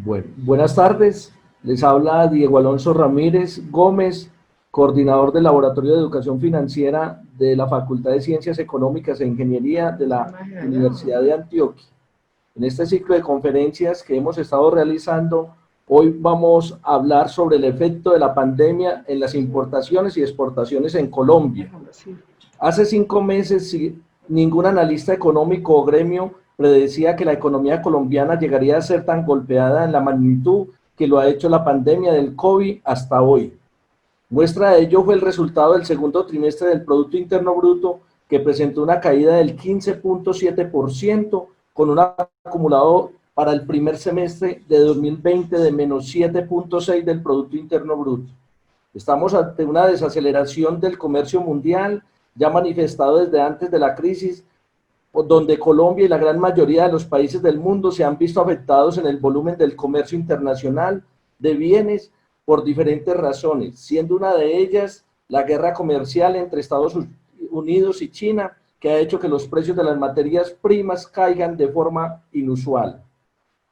Bueno, buenas tardes. Les habla Diego Alonso Ramírez Gómez, coordinador del Laboratorio de Educación Financiera de la Facultad de Ciencias Económicas e Ingeniería de la Universidad de Antioquia. En este ciclo de conferencias que hemos estado realizando, hoy vamos a hablar sobre el efecto de la pandemia en las importaciones y exportaciones en Colombia. Hace 5 meses, ningún analista económico o gremio predecía que la economía colombiana llegaría a ser tan golpeada en la magnitud que lo ha hecho la pandemia del COVID hasta hoy. Muestra de ello fue el resultado del segundo trimestre del Producto Interno Bruto, que presentó una caída del 15.7%, con un acumulado para el primer semestre de 2020 de menos 7.6% del Producto Interno Bruto. Estamos ante una desaceleración del comercio mundial, ya manifestado desde antes de la crisis, donde Colombia y la gran mayoría de los países del mundo se han visto afectados en el volumen del comercio internacional de bienes por diferentes razones, siendo una de ellas la guerra comercial entre Estados Unidos y China, que ha hecho que los precios de las materias primas caigan de forma inusual.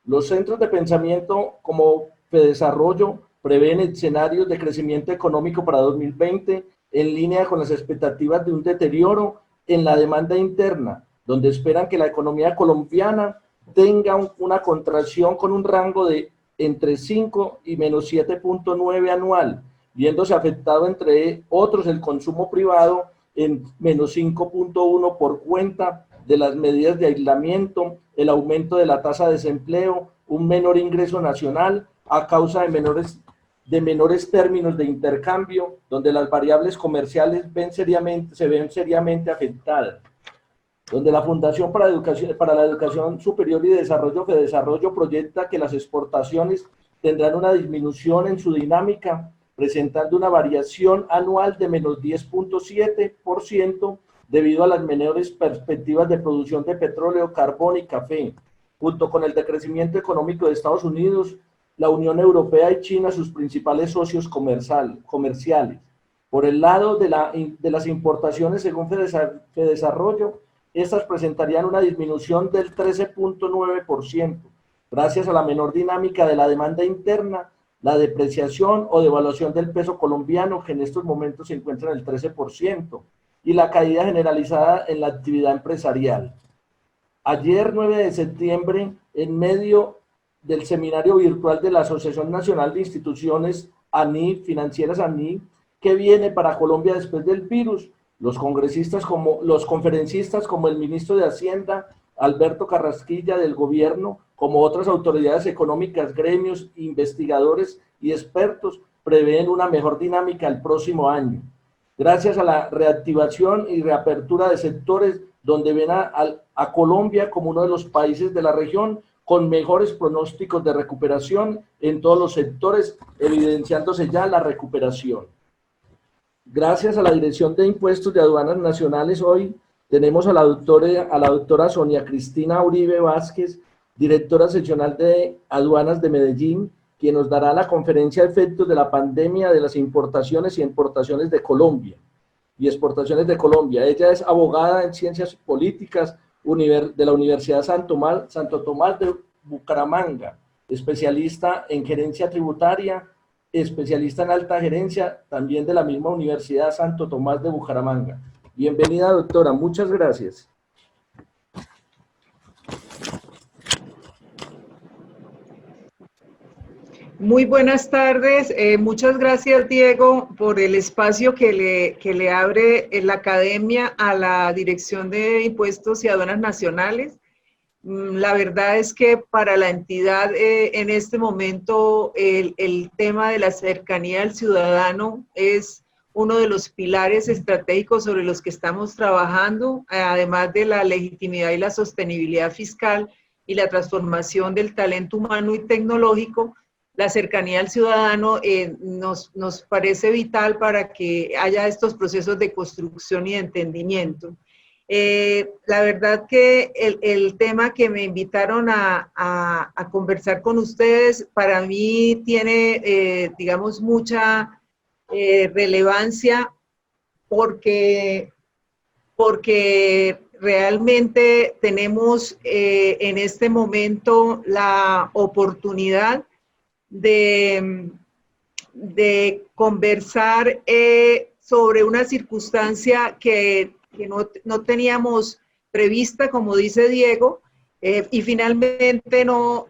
Los centros de pensamiento como Fedesarrollo prevén escenarios de crecimiento económico para 2020 en línea con las expectativas de un deterioro en la demanda interna, donde esperan que la economía colombiana tenga una contracción con un rango de entre 5 y menos 7.9 anual, viéndose afectado entre otros el consumo privado en menos 5.1 por cuenta de las medidas de aislamiento, el aumento de la tasa de desempleo, un menor ingreso nacional a causa de menores términos de intercambio, donde las variables comerciales se ven seriamente afectadas, donde la Fundación para la Educación Superior y Desarrollo, Fedesarrollo, proyecta que las exportaciones tendrán una disminución en su dinámica, presentando una variación anual de menos 10.7% debido a las menores perspectivas de producción de petróleo, carbón y café. Junto con el decrecimiento económico de Estados Unidos, la Unión Europea y China, sus principales socios comerciales. Por el lado de las importaciones, según Fedesarrollo, estas presentarían una disminución del 13.9%, gracias a la menor dinámica de la demanda interna, la depreciación o devaluación del peso colombiano, que en estos momentos se encuentra en el 13%, y la caída generalizada en la actividad empresarial. Ayer, 9 de septiembre, en medio del seminario virtual de la Asociación Nacional de Instituciones ANI, Financieras ANI, que viene para Colombia después del virus, los conferencistas como el ministro de Hacienda, Alberto Carrasquilla del gobierno, como otras autoridades económicas, gremios, investigadores y expertos, prevén una mejor dinámica el próximo año, gracias a la reactivación y reapertura de sectores donde ven a Colombia como uno de los países de la región con mejores pronósticos de recuperación en todos los sectores, evidenciándose ya la recuperación. Gracias a la Dirección de Impuestos de Aduanas Nacionales, hoy tenemos a la doctora Sonia Cristina Uribe Vázquez, directora seccional de Aduanas de Medellín, quien nos dará la conferencia de efectos de la pandemia de las importaciones y exportaciones de Colombia. Ella es abogada en Ciencias Políticas de la Universidad Santo Tomás de Bucaramanga, especialista en gerencia tributaria, especialista en alta gerencia, también de la misma Universidad Santo Tomás de Bucaramanga. Bienvenida, doctora, muchas gracias. Muy buenas tardes, muchas gracias Diego por el espacio que le abre la Academia a la Dirección de Impuestos y Aduanas Nacionales. La verdad es que para la entidad en este momento el tema de la cercanía al ciudadano es uno de los pilares estratégicos sobre los que estamos trabajando, además de la legitimidad y la sostenibilidad fiscal y la transformación del talento humano y tecnológico. La cercanía al ciudadano nos parece vital para que haya estos procesos de construcción y de entendimiento. La verdad que el tema que me invitaron a conversar con ustedes para mí tiene, digamos, mucha relevancia porque realmente tenemos en este momento la oportunidad de conversar sobre una circunstancia que no teníamos prevista, como dice Diego, y finalmente no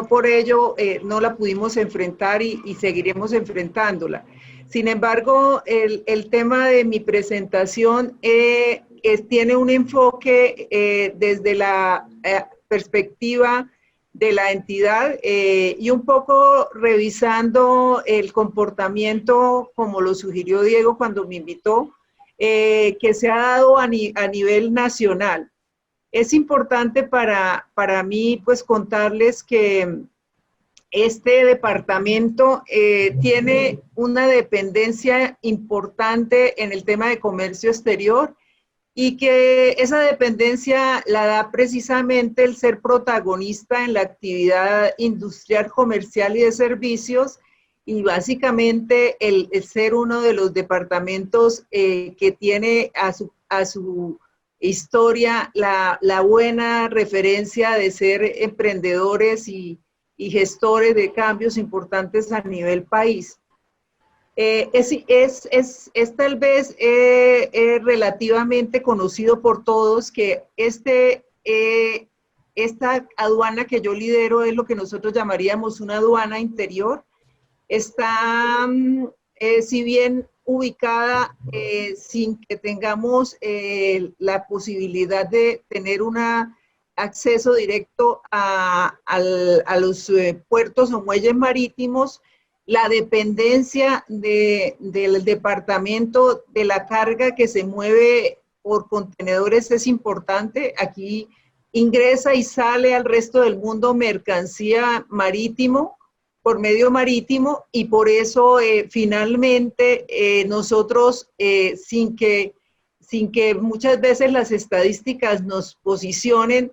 por ello no la pudimos enfrentar y seguiremos enfrentándola. Sin embargo, el tema de mi presentación tiene un enfoque desde la perspectiva de la entidad y un poco revisando el comportamiento, como lo sugirió Diego cuando me invitó, que se ha dado a nivel nacional. Es importante para mí pues contarles que este departamento tiene una dependencia importante en el tema de comercio exterior y que esa dependencia la da precisamente el ser protagonista en la actividad industrial, comercial y de servicios, y básicamente el ser uno de los departamentos que tiene a su historia la buena referencia de ser emprendedores y gestores de cambios importantes a nivel país. Es tal vez relativamente conocido por todos que esta aduana que yo lidero es lo que nosotros llamaríamos una aduana interior. Está, si bien ubicada sin que tengamos la posibilidad de tener un acceso directo a los puertos o muelles marítimos, la dependencia del departamento de la carga que se mueve por contenedores es importante. Aquí ingresa y sale al resto del mundo mercancía marítimo, por medio marítimo, y por eso finalmente nosotros, sin que muchas veces las estadísticas nos posicionen,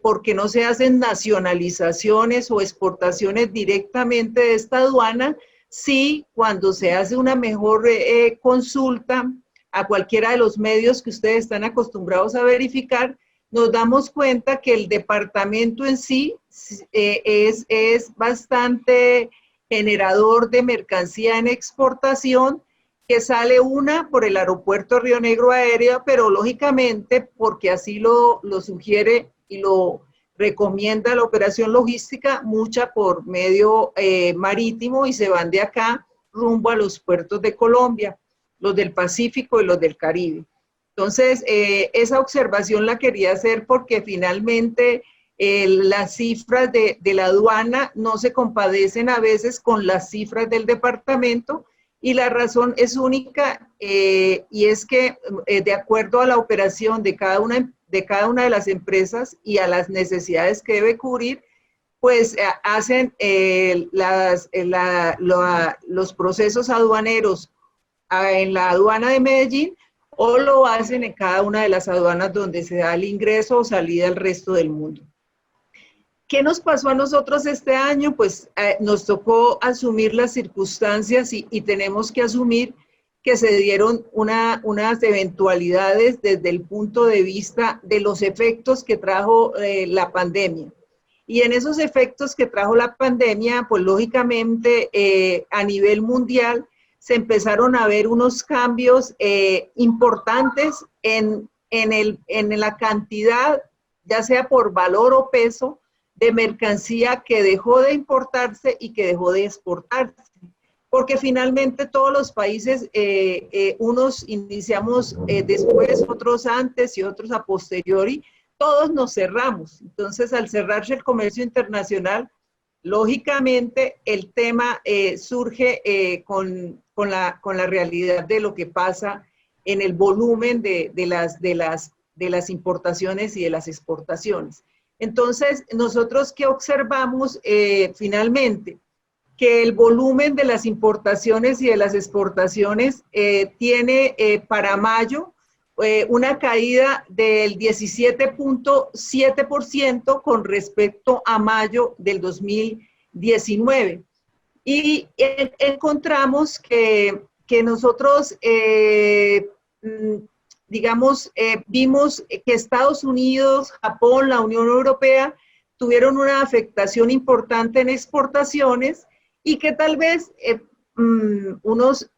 porque no se hacen nacionalizaciones o exportaciones directamente de esta aduana, sí, cuando se hace una mejor consulta a cualquiera de los medios que ustedes están acostumbrados a verificar, nos damos cuenta que el departamento en sí es bastante generador de mercancía en exportación, que sale una por el aeropuerto Río Negro Aéreo, pero lógicamente, porque así lo sugiere y lo recomienda la operación logística, mucha por medio marítimo, y se van de acá rumbo a los puertos de Colombia, los del Pacífico y los del Caribe. Entonces, esa observación la quería hacer porque finalmente las cifras de la aduana no se compadecen a veces con las cifras del departamento, y la razón es única, y es que de acuerdo a la operación de cada una de las empresas y a las necesidades que debe cubrir, pues hacen los procesos aduaneros en la aduana de Medellín, o lo hacen en cada una de las aduanas donde se da el ingreso o salida al resto del mundo. ¿Qué nos pasó a nosotros este año? Pues nos tocó asumir las circunstancias y tenemos que asumir que se dieron unas eventualidades desde el punto de vista de los efectos que trajo la pandemia. Y en esos efectos que trajo la pandemia, pues lógicamente a nivel mundial se empezaron a ver unos cambios importantes en la cantidad, ya sea por valor o peso, de mercancía que dejó de importarse y que dejó de exportarse. Porque finalmente todos los países, unos iniciamos después, otros antes y otros a posteriori, todos nos cerramos. Entonces, al cerrarse el comercio internacional, lógicamente el tema surge con la realidad de lo que pasa en el volumen de las importaciones y de las exportaciones. Entonces, nosotros ¿qué observamos finalmente? Que el volumen de las importaciones y de las exportaciones tiene para mayo una caída del 17.7% con respecto a mayo del 2019. Y encontramos que nosotros digamos, vimos que Estados Unidos, Japón, la Unión Europea tuvieron una afectación importante en exportaciones y que tal vez unos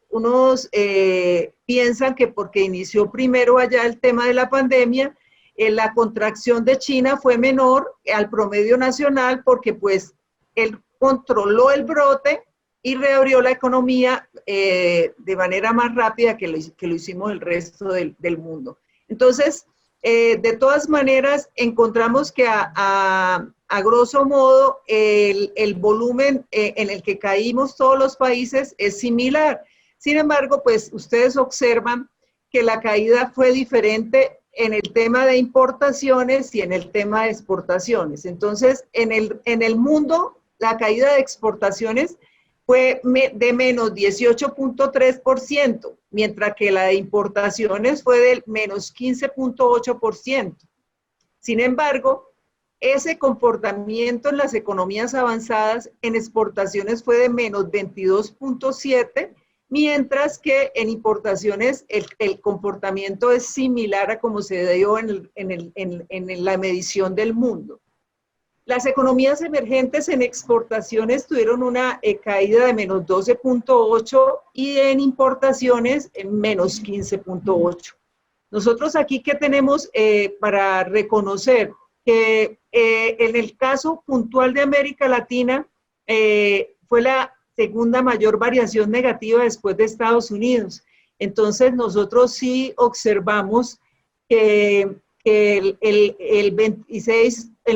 piensan que porque inició primero allá el tema de la pandemia, la contracción de China fue menor al promedio nacional porque pues él controló el brote y reabrió la economía de manera más rápida que lo hicimos el resto del mundo. Entonces, de todas maneras, encontramos que a grosso modo el volumen en el que caímos todos los países es similar. Sin embargo, pues ustedes observan que la caída fue diferente en el tema de importaciones y en el tema de exportaciones. Entonces, en el mundo, la caída de exportaciones fue de menos 18.3%, mientras que la de importaciones fue del menos 15.8%. Sin embargo, ese comportamiento en las economías avanzadas en exportaciones fue de menos 22.7%, mientras que en importaciones el comportamiento es similar a como se dio en la medición del mundo. Las economías emergentes en exportaciones tuvieron una caída de menos 12.8% y en importaciones en menos 15.8%. Nosotros aquí, ¿qué tenemos para reconocer? Que en el caso puntual de América Latina fue la segunda mayor variación negativa después de Estados Unidos. Entonces, nosotros sí observamos que el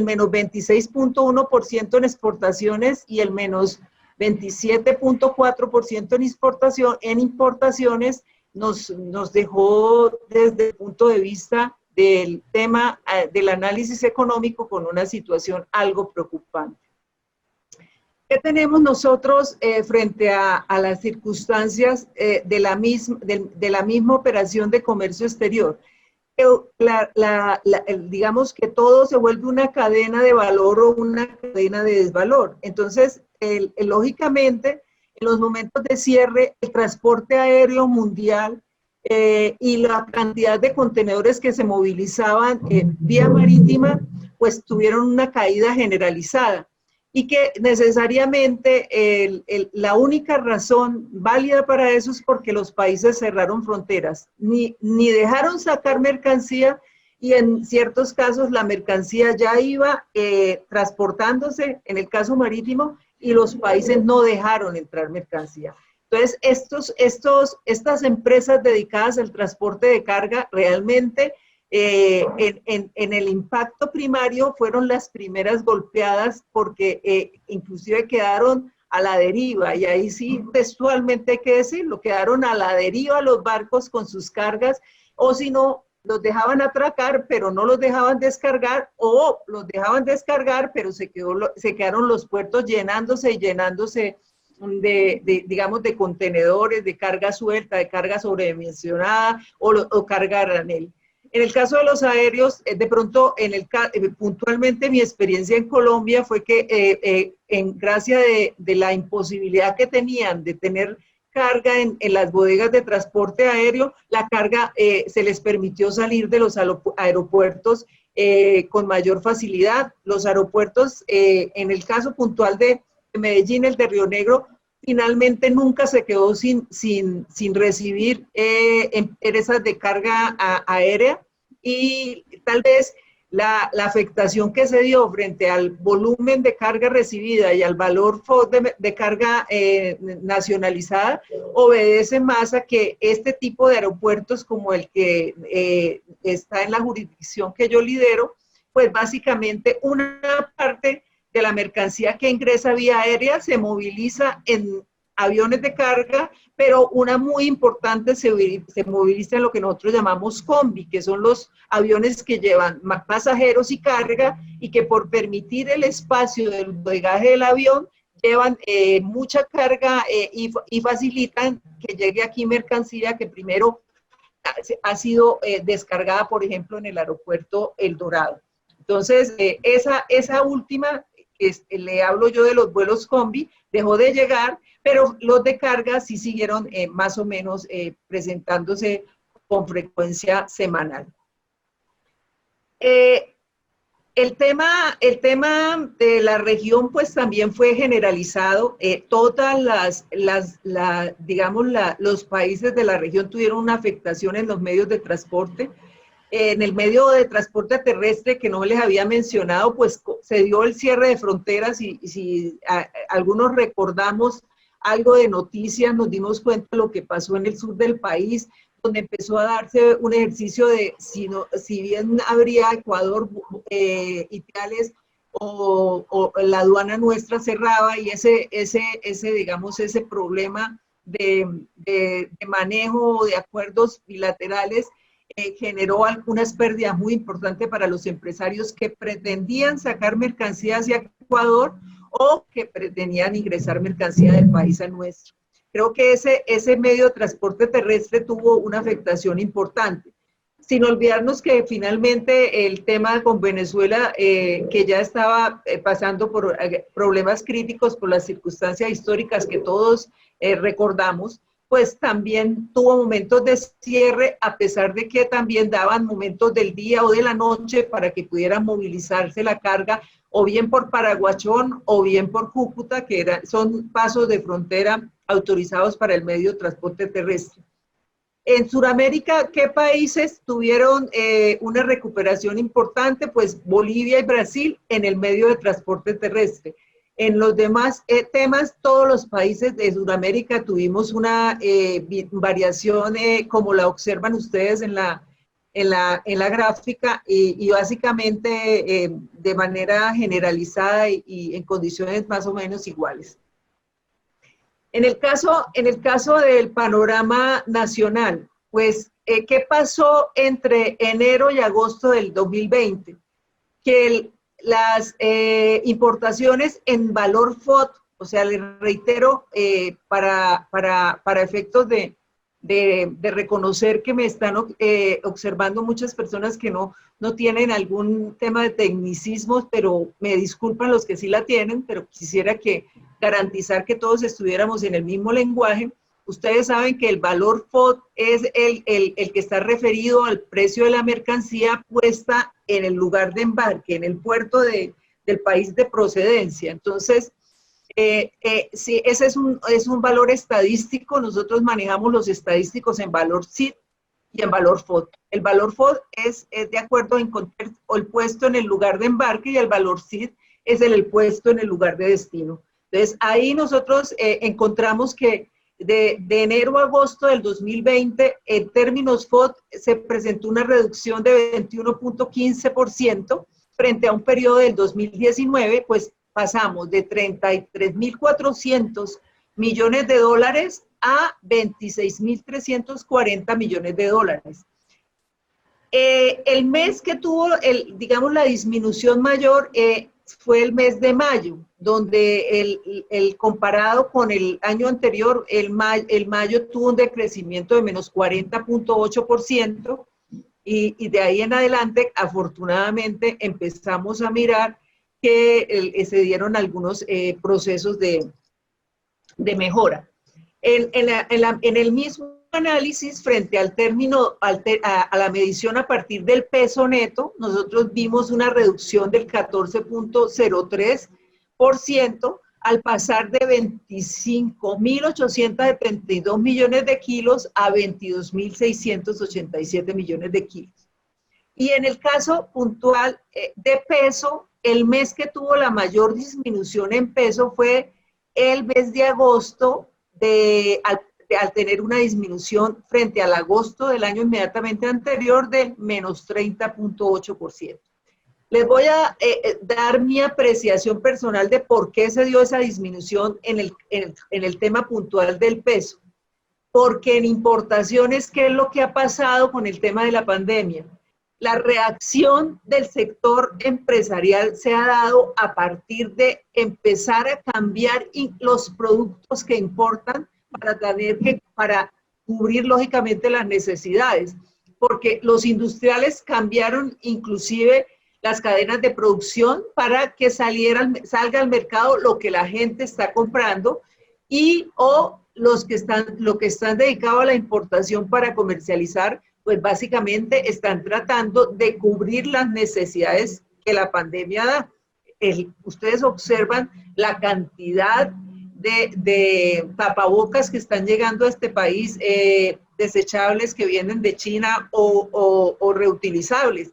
menos 26.1% en exportaciones y el menos 27.4% en importaciones nos dejó desde el punto de vista del tema del análisis económico con una situación algo preocupante. ¿Qué tenemos nosotros frente a las circunstancias de la misma operación de comercio exterior? Digamos que todo se vuelve una cadena de valor o una cadena de desvalor. Entonces, lógicamente, en los momentos de cierre, el transporte aéreo mundial y la cantidad de contenedores que se movilizaban vía marítima, pues tuvieron una caída generalizada. Y que necesariamente la única razón válida para eso es porque los países cerraron fronteras, ni dejaron sacar mercancía y en ciertos casos la mercancía ya iba transportándose, en el caso marítimo, y los países no dejaron entrar mercancía. Entonces, estas empresas dedicadas al transporte de carga realmente en el impacto primario fueron las primeras golpeadas porque inclusive quedaron a la deriva, y ahí sí textualmente hay que decirlo, quedaron a la deriva los barcos con sus cargas, o si no, los dejaban atracar, pero no los dejaban descargar, o los dejaban descargar, pero se quedaron los puertos llenándose y llenándose digamos, de contenedores, de carga suelta, de carga sobredimensionada o carga a granel. En el caso de los aéreos, de pronto, puntualmente mi experiencia en Colombia fue que en gracia de la imposibilidad que tenían de tener carga en las bodegas de transporte aéreo, la carga se les permitió salir de los aeropuertos con mayor facilidad. Los aeropuertos, en el caso puntual de Medellín, el de Río Negro, finalmente nunca se quedó sin recibir empresas de carga aérea, y tal vez la afectación que se dio frente al volumen de carga recibida y al valor de carga nacionalizada obedece más a que este tipo de aeropuertos como el que está en la jurisdicción que yo lidero, pues básicamente una parte de la mercancía que ingresa vía aérea se moviliza en aviones de carga, pero una muy importante se moviliza en lo que nosotros llamamos combi, que son los aviones que llevan pasajeros y carga, y que por permitir el espacio del bodegaje del avión, llevan mucha carga y facilitan que llegue aquí mercancía que primero ha sido descargada, por ejemplo, en el aeropuerto El Dorado. Entonces, esa última, le hablo yo de los vuelos combi, dejó de llegar, pero los de carga sí siguieron más o menos presentándose con frecuencia semanal. El tema de la región pues también fue generalizado. Todas los países de la región tuvieron una afectación en los medios de transporte. En el medio de transporte terrestre que no les había mencionado, pues se dio el cierre de fronteras y si algunos recordamos algo de noticias, nos dimos cuenta de lo que pasó en el sur del país, donde empezó a darse un ejercicio de si bien habría Ecuador y tales, o la aduana nuestra cerraba y ese problema de manejo de acuerdos bilaterales generó algunas pérdidas muy importantes para los empresarios que pretendían sacar mercancía hacia Ecuador o que pretendían ingresar mercancía del país al nuestro. Creo que ese medio de transporte terrestre tuvo una afectación importante. Sin olvidarnos que finalmente el tema con Venezuela, que ya estaba pasando por problemas críticos por las circunstancias históricas que todos recordamos, pues también tuvo momentos de cierre, a pesar de que también daban momentos del día o de la noche para que pudiera movilizarse la carga, o bien por Paraguachón o bien por Cúcuta, que son pasos de frontera autorizados para el medio de transporte terrestre. En Sudamérica, ¿qué países tuvieron una recuperación importante? Pues Bolivia y Brasil en el medio de transporte terrestre. En los demás temas, todos los países de Sudamérica tuvimos una variación como la observan ustedes en la gráfica y básicamente de manera generalizada y en condiciones más o menos iguales. En el caso del panorama nacional, pues, ¿qué pasó entre enero y agosto del 2020? Que las importaciones en valor FOB, o sea, les reitero, para efectos de reconocer que me están observando muchas personas que no tienen algún tema de tecnicismos, pero me disculpan los que sí la tienen, pero quisiera garantizar que todos estuviéramos en el mismo lenguaje. Ustedes saben que el valor FOB es el que está referido al precio de la mercancía puesta en el lugar de embarque, en el puerto del país de procedencia. Entonces, sí, ese es un valor estadístico. Nosotros manejamos los estadísticos en valor CID y en valor FOB. El valor FOB es de acuerdo en el puesto en el lugar de embarque y el valor CID es el puesto en el lugar de destino. Entonces, ahí nosotros encontramos que de enero a agosto del 2020, en términos FOB, se presentó una reducción de 21.15% frente a un periodo del 2019, pues pasamos de 33.400 millones de dólares a 26.340 millones de dólares. El mes que tuvo, digamos, la disminución mayor fue el mes de mayo, donde el comparado con el año anterior, el mayo tuvo un decrecimiento de menos 40.8%, y de ahí en adelante, afortunadamente, empezamos a mirar que se dieron algunos procesos de mejora. En el mismo análisis, frente al término, a la medición a partir del peso neto, nosotros vimos una reducción del 14.03% al pasar de 25.872 millones de kilos a 22.687 millones de kilos. Y en el caso puntual de peso, el mes que tuvo la mayor disminución en peso fue el mes de agosto, al tener una disminución frente al agosto del año inmediatamente anterior del menos 30.8%. Les voy a dar mi apreciación personal de por qué se dio esa disminución en el tema puntual del peso. Porque en importaciones, ¿qué es lo que ha pasado con el tema de la pandemia? La reacción del sector empresarial se ha dado a partir de empezar a cambiar los productos que importan para cubrir lógicamente las necesidades, porque los industriales cambiaron inclusive las cadenas de producción para que salga al mercado lo que la gente está comprando o lo que están dedicados a la importación para comercializar, pues básicamente están tratando de cubrir las necesidades que la pandemia da. Ustedes observan la cantidad de tapabocas que están llegando a este país, desechables que vienen de China o reutilizables.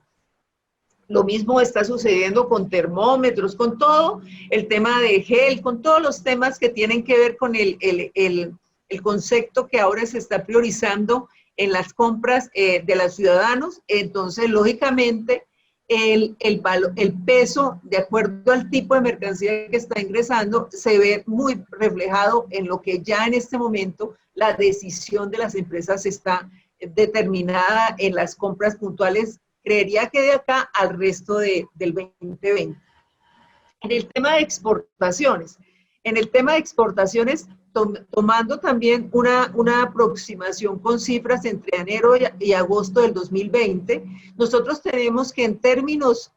Lo mismo está sucediendo con termómetros, con todo el tema de gel, con todos los temas que tienen que ver con el concepto que ahora se está priorizando en las compras de los ciudadanos. Entonces, lógicamente, el peso, de acuerdo al tipo de mercancía que está ingresando, se ve muy reflejado en lo que ya en este momento la decisión de las empresas está determinada en las compras puntuales. Creería que de acá al resto del 2020. En el tema de exportaciones, tomando también una aproximación con cifras entre enero y agosto del 2020, nosotros tenemos que en términos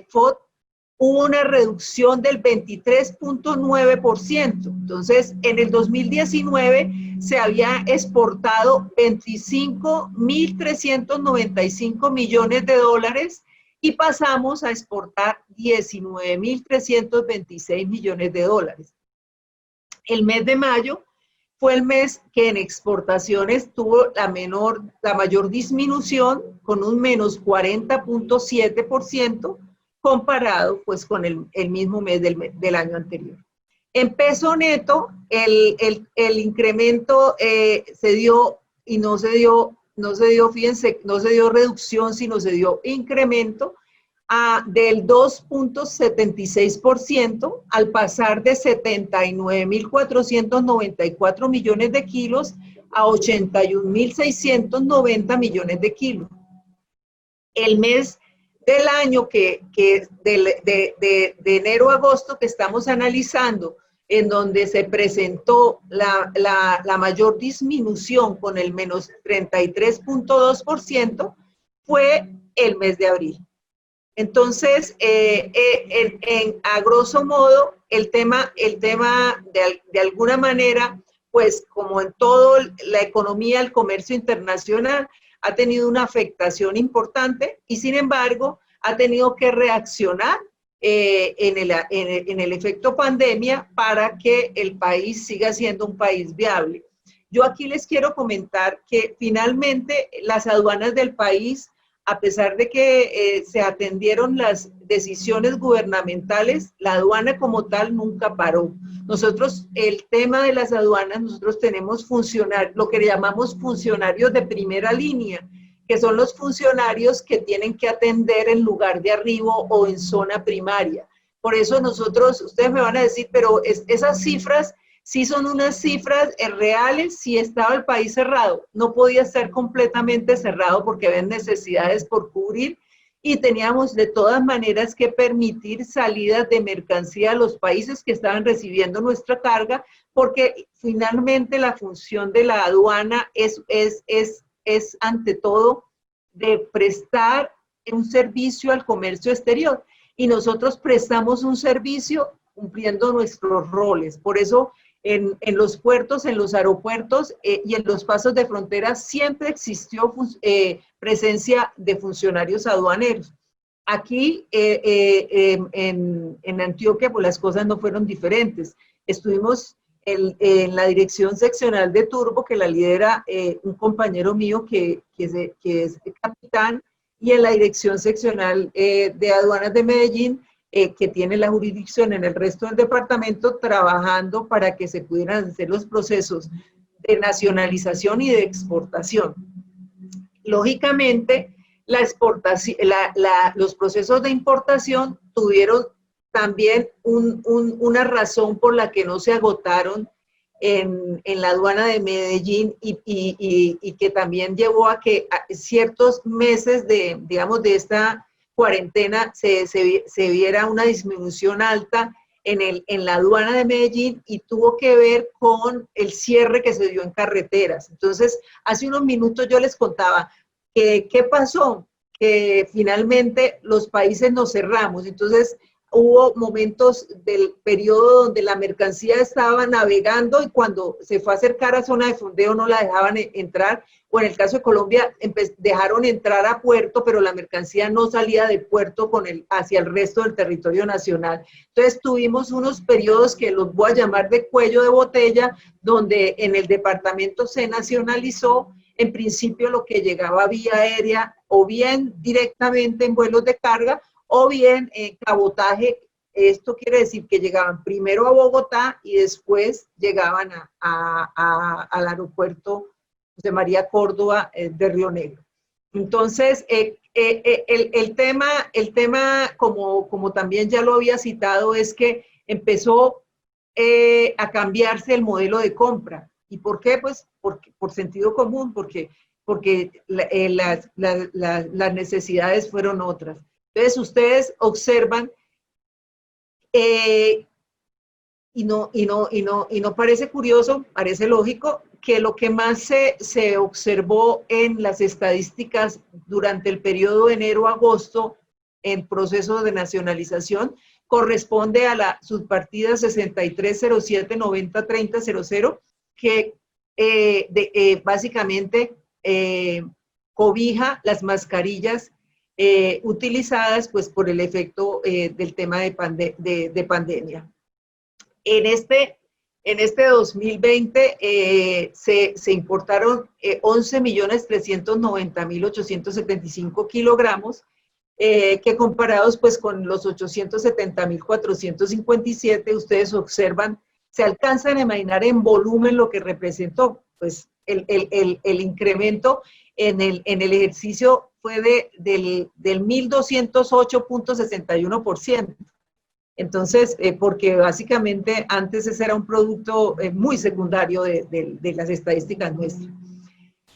FOD hubo una reducción del 23.9%. Entonces, en el 2019 se había exportado 25.395 millones de dólares y pasamos a exportar 19.326 millones de dólares. El mes de mayo fue el mes que en exportaciones tuvo la mayor disminución, con un menos 40.7%, comparado pues con el mismo mes del año anterior. En peso neto, el incremento se dio y no se dio, fíjense, no se dio reducción, sino se dio incremento del 2.76% al pasar de 79.494 millones de kilos a 81.690 millones de kilos. El mes del año de enero a agosto que estamos analizando, en donde se presentó la mayor disminución con el menos 33.2%, fue el mes de abril. Entonces, a grosso modo, el tema de alguna manera, pues como en toda la economía, el comercio internacional, ha tenido una afectación importante y sin embargo ha tenido que reaccionar en el efecto pandemia para que el país siga siendo un país viable. Yo aquí les quiero comentar que finalmente las aduanas del país, a pesar de que se atendieron las decisiones gubernamentales, la aduana como tal nunca paró. Nosotros, el tema de las aduanas, nosotros tenemos lo que llamamos funcionarios de primera línea, que son los funcionarios que tienen que atender en lugar de arribo o en zona primaria. Por eso nosotros, ustedes me van a decir, pero esas cifras sí son unas cifras reales, si estaba el país cerrado. No podía estar completamente cerrado porque había necesidades por cubrir y teníamos de todas maneras que permitir salidas de mercancía a los países que estaban recibiendo nuestra carga, porque finalmente la función de la aduana es ante todo de prestar un servicio al comercio exterior y nosotros prestamos un servicio cumpliendo nuestros roles. Por eso en los puertos, en los aeropuertos y en los pasos de frontera siempre existió presencia de funcionarios aduaneros. Aquí en Antioquia pues las cosas no fueron diferentes. Estuvimos en la dirección seccional de Turbo, que la lidera un compañero mío que es capitán, y en la dirección seccional de aduanas de Medellín, que tiene la jurisdicción en el resto del departamento, trabajando para que se pudieran hacer los procesos de nacionalización y de exportación. Lógicamente, los procesos de importación tuvieron también una razón por la que no se agotaron en la aduana de Medellín y que también llevó a que ciertos meses de esta cuarentena se viera una disminución alta en la aduana de Medellín y tuvo que ver con el cierre que se dio en carreteras. Entonces, hace unos minutos yo les contaba que qué pasó, que finalmente los países nos cerramos. Entonces, hubo momentos del periodo donde la mercancía estaba navegando y cuando se fue a acercar a zona de fondeo no la dejaban entrar, o en el caso de Colombia dejaron entrar a puerto, pero la mercancía no salía del puerto hacia el resto del territorio nacional. Entonces tuvimos unos periodos que los voy a llamar de cuello de botella, donde en el departamento se nacionalizó en principio lo que llegaba vía aérea o bien directamente en vuelos de carga o bien en cabotaje. Esto quiere decir que llegaban primero a Bogotá y después llegaban al aeropuerto José María Córdoba de Río Negro. Entonces, el tema como también ya lo había citado, es que empezó a cambiarse el modelo de compra. ¿Y por qué? Pues por sentido común, porque las necesidades fueron otras. Entonces, ustedes observan y no parece curioso, parece lógico, que lo que más se observó en las estadísticas durante el periodo de enero-agosto en proceso de nacionalización corresponde a la subpartida 6307903000, que básicamente cobija las mascarillas utilizadas pues por el efecto del tema de pandemia. En este 2020 se importaron 11.390.875 kilogramos, que comparados pues con los 870.457, ustedes observan, se alcanzan a imaginar en volumen lo que representó. Pues el incremento en el ejercicio fue del 1.208.61%. Entonces, porque básicamente antes ese era un producto muy secundario de las estadísticas nuestras.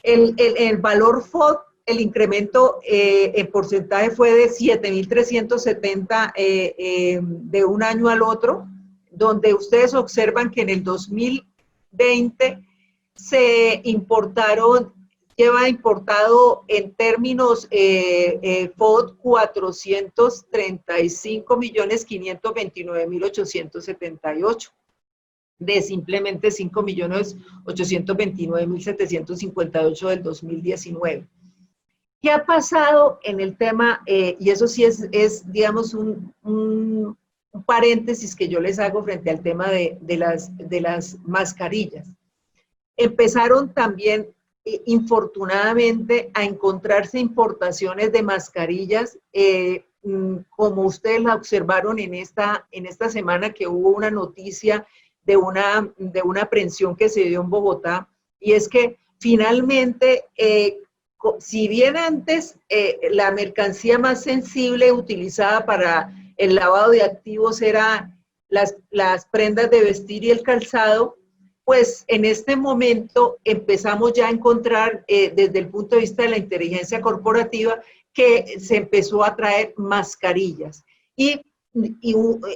El valor FOD, el incremento en porcentaje fue de 7.370 de un año al otro, donde ustedes observan que en el 2020 se importaron, lleva importado en términos FOD 435.529.878 de simplemente 5.829.758 del 2019. ¿Qué ha pasado en el tema? Y eso sí es digamos, un paréntesis que yo les hago frente al tema de las mascarillas. Empezaron también, infortunadamente, a encontrarse importaciones de mascarillas, como ustedes la observaron en esta semana, que hubo una noticia de una aprehensión que se dio en Bogotá, y es que finalmente, si bien antes la mercancía más sensible utilizada para el lavado de activos era las prendas de vestir y el calzado, pues en este momento empezamos ya a encontrar desde el punto de vista de la inteligencia corporativa que se empezó a traer mascarillas. Y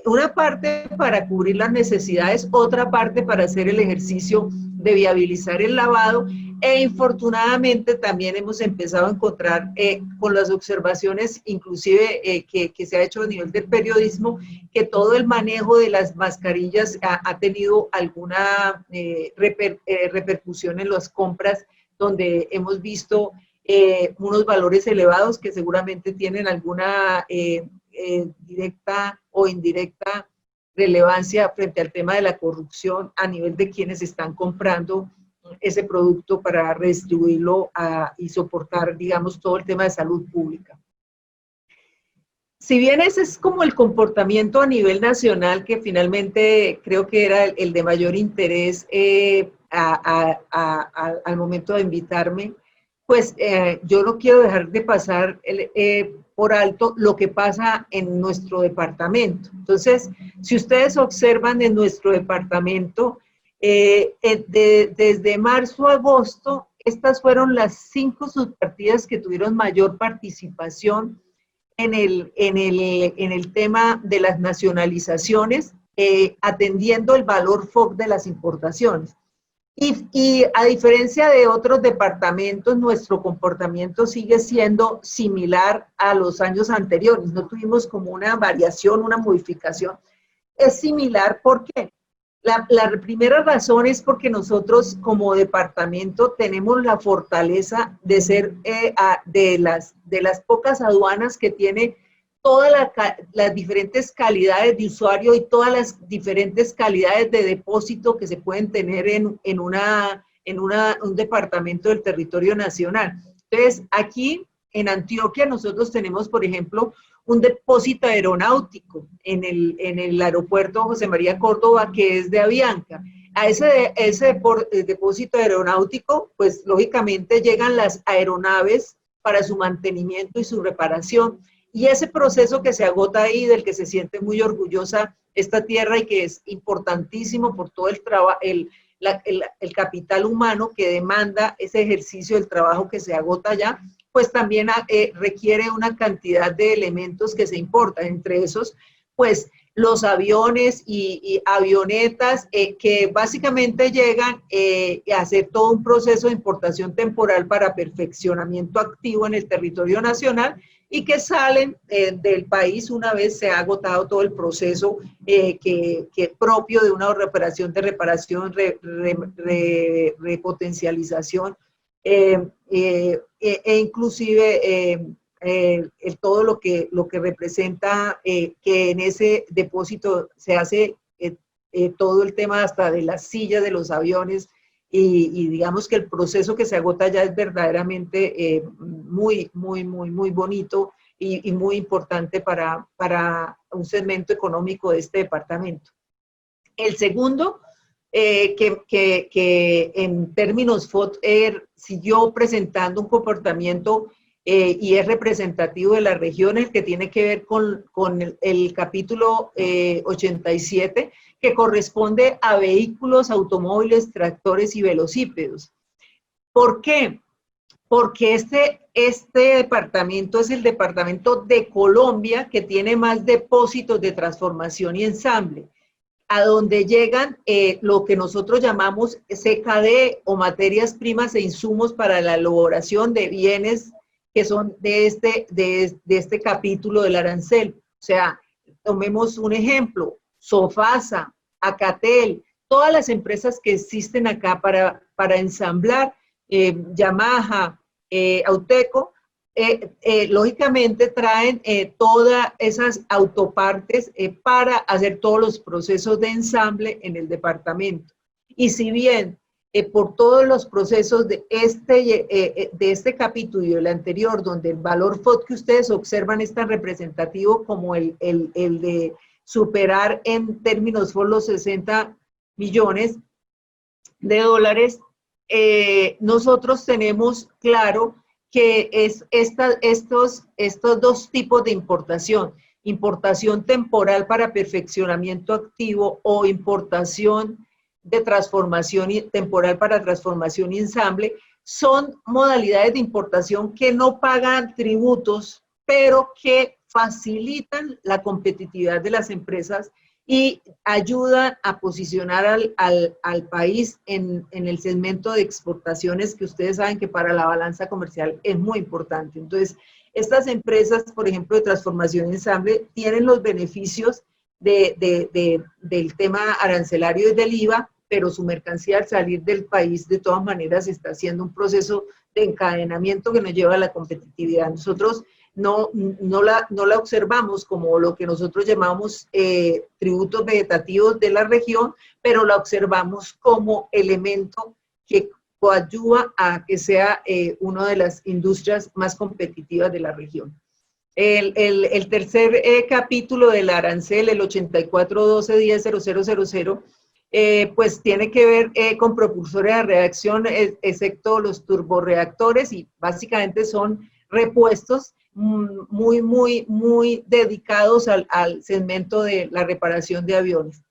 una parte para cubrir las necesidades, otra parte para hacer el ejercicio de viabilizar el lavado, e infortunadamente también hemos empezado a encontrar con las observaciones inclusive que se ha hecho a nivel del periodismo, que todo el manejo de las mascarillas ha tenido alguna repercusión en las compras, donde hemos visto unos valores elevados que seguramente tienen alguna directa o indirecta relevancia frente al tema de la corrupción a nivel de quienes están comprando ese producto para redistribuirlo y soportar, digamos, todo el tema de salud pública. Si bien ese es como el comportamiento a nivel nacional, que finalmente creo que era el de mayor interés al momento de invitarme, pues yo no quiero dejar de pasar por alto lo que pasa en nuestro departamento. Entonces, si ustedes observan en nuestro departamento, desde marzo a agosto, estas fueron las 5 subpartidas que tuvieron mayor participación en el tema de las nacionalizaciones, atendiendo el valor FOB de las importaciones. Y a diferencia de otros departamentos, nuestro comportamiento sigue siendo similar a los años anteriores. No tuvimos como una variación, una modificación. Es similar, ¿por qué? La primera razón es porque nosotros como departamento tenemos la fortaleza de ser de las pocas aduanas que tiene todas las diferentes calidades de usuario y todas las diferentes calidades de depósito que se pueden tener en un departamento del territorio nacional. Entonces, aquí en Antioquia nosotros tenemos, por ejemplo, un depósito aeronáutico en el aeropuerto José María Córdoba, que es de Avianca. A ese depósito aeronáutico, pues lógicamente llegan las aeronaves para su mantenimiento y su reparación. Y ese proceso que se agota ahí, del que se siente muy orgullosa esta tierra y que es importantísimo por todo el capital humano que demanda ese ejercicio del trabajo que se agota allá, pues también requiere una cantidad de elementos que se importan, entre esos, pues los aviones y avionetas que básicamente llegan a hacer todo un proceso de importación temporal para perfeccionamiento activo en el territorio nacional y que salen del país una vez se ha agotado todo el proceso que propio de una operación de reparación, repotencialización, inclusive todo lo que representa que en ese depósito se hace todo el tema hasta de las sillas de los aviones y digamos que el proceso que se agota ya es verdaderamente muy bonito y muy importante para un segmento económico de este departamento. El segundo, que en términos FOTER siguió presentando un comportamiento y es representativo de la región, el que tiene que ver con el capítulo 87, que corresponde a vehículos, automóviles, tractores y velocípedos. ¿Por qué? Porque este departamento es el departamento de Colombia que tiene más depósitos de transformación y ensamble, a donde llegan lo que nosotros llamamos CKD o materias primas e insumos para la elaboración de bienes que son de este capítulo del arancel. O sea, tomemos un ejemplo, Sofasa, Acatel, todas las empresas que existen acá para ensamblar, Yamaha, Auteco, lógicamente traen todas esas autopartes para hacer todos los procesos de ensamble en el departamento. Y si bien por todos los procesos de este capítulo y el anterior, donde el valor FOT que ustedes observan es tan representativo como el de superar en términos FOT los 60 millones de dólares, nosotros tenemos claro que es estos dos tipos de importación, importación temporal para perfeccionamiento activo o importación de transformación temporal para transformación y ensamble, son modalidades de importación que no pagan tributos, pero que facilitan la competitividad de las empresas y ayudan a posicionar al país en el segmento de exportaciones, que ustedes saben que para la balanza comercial es muy importante. Entonces, estas empresas, por ejemplo, de transformación y ensamble, tienen los beneficios del tema arancelario y del IVA, pero su mercancía al salir del país de todas maneras está haciendo un proceso de encadenamiento que nos lleva a la competitividad. Nosotros no la observamos como lo que nosotros llamamos tributos vegetativos de la región, pero la observamos como elemento que coadyuva a que sea una de las industrias más competitivas de la región. El tercer capítulo del arancel, el 8412100000, pues tiene que ver con propulsores de reacción, excepto los turborreactores, y básicamente son repuestos muy dedicados al segmento de la reparación de aviones.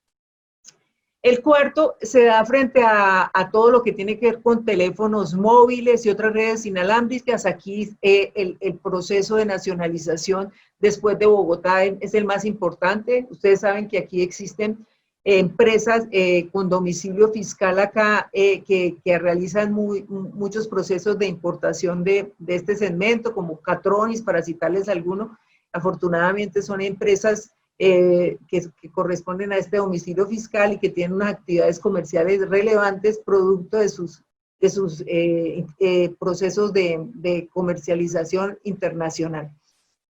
El cuarto se da frente a todo lo que tiene que ver con teléfonos móviles y otras redes inalámbricas. Aquí el proceso de nacionalización después de Bogotá es el más importante. Ustedes saben que aquí existen empresas con domicilio fiscal acá que realizan muchos procesos de importación de este segmento, como Catronis, para citarles alguno. Afortunadamente son empresas que corresponden a este domicilio fiscal y que tienen unas actividades comerciales relevantes producto de sus procesos de comercialización internacional.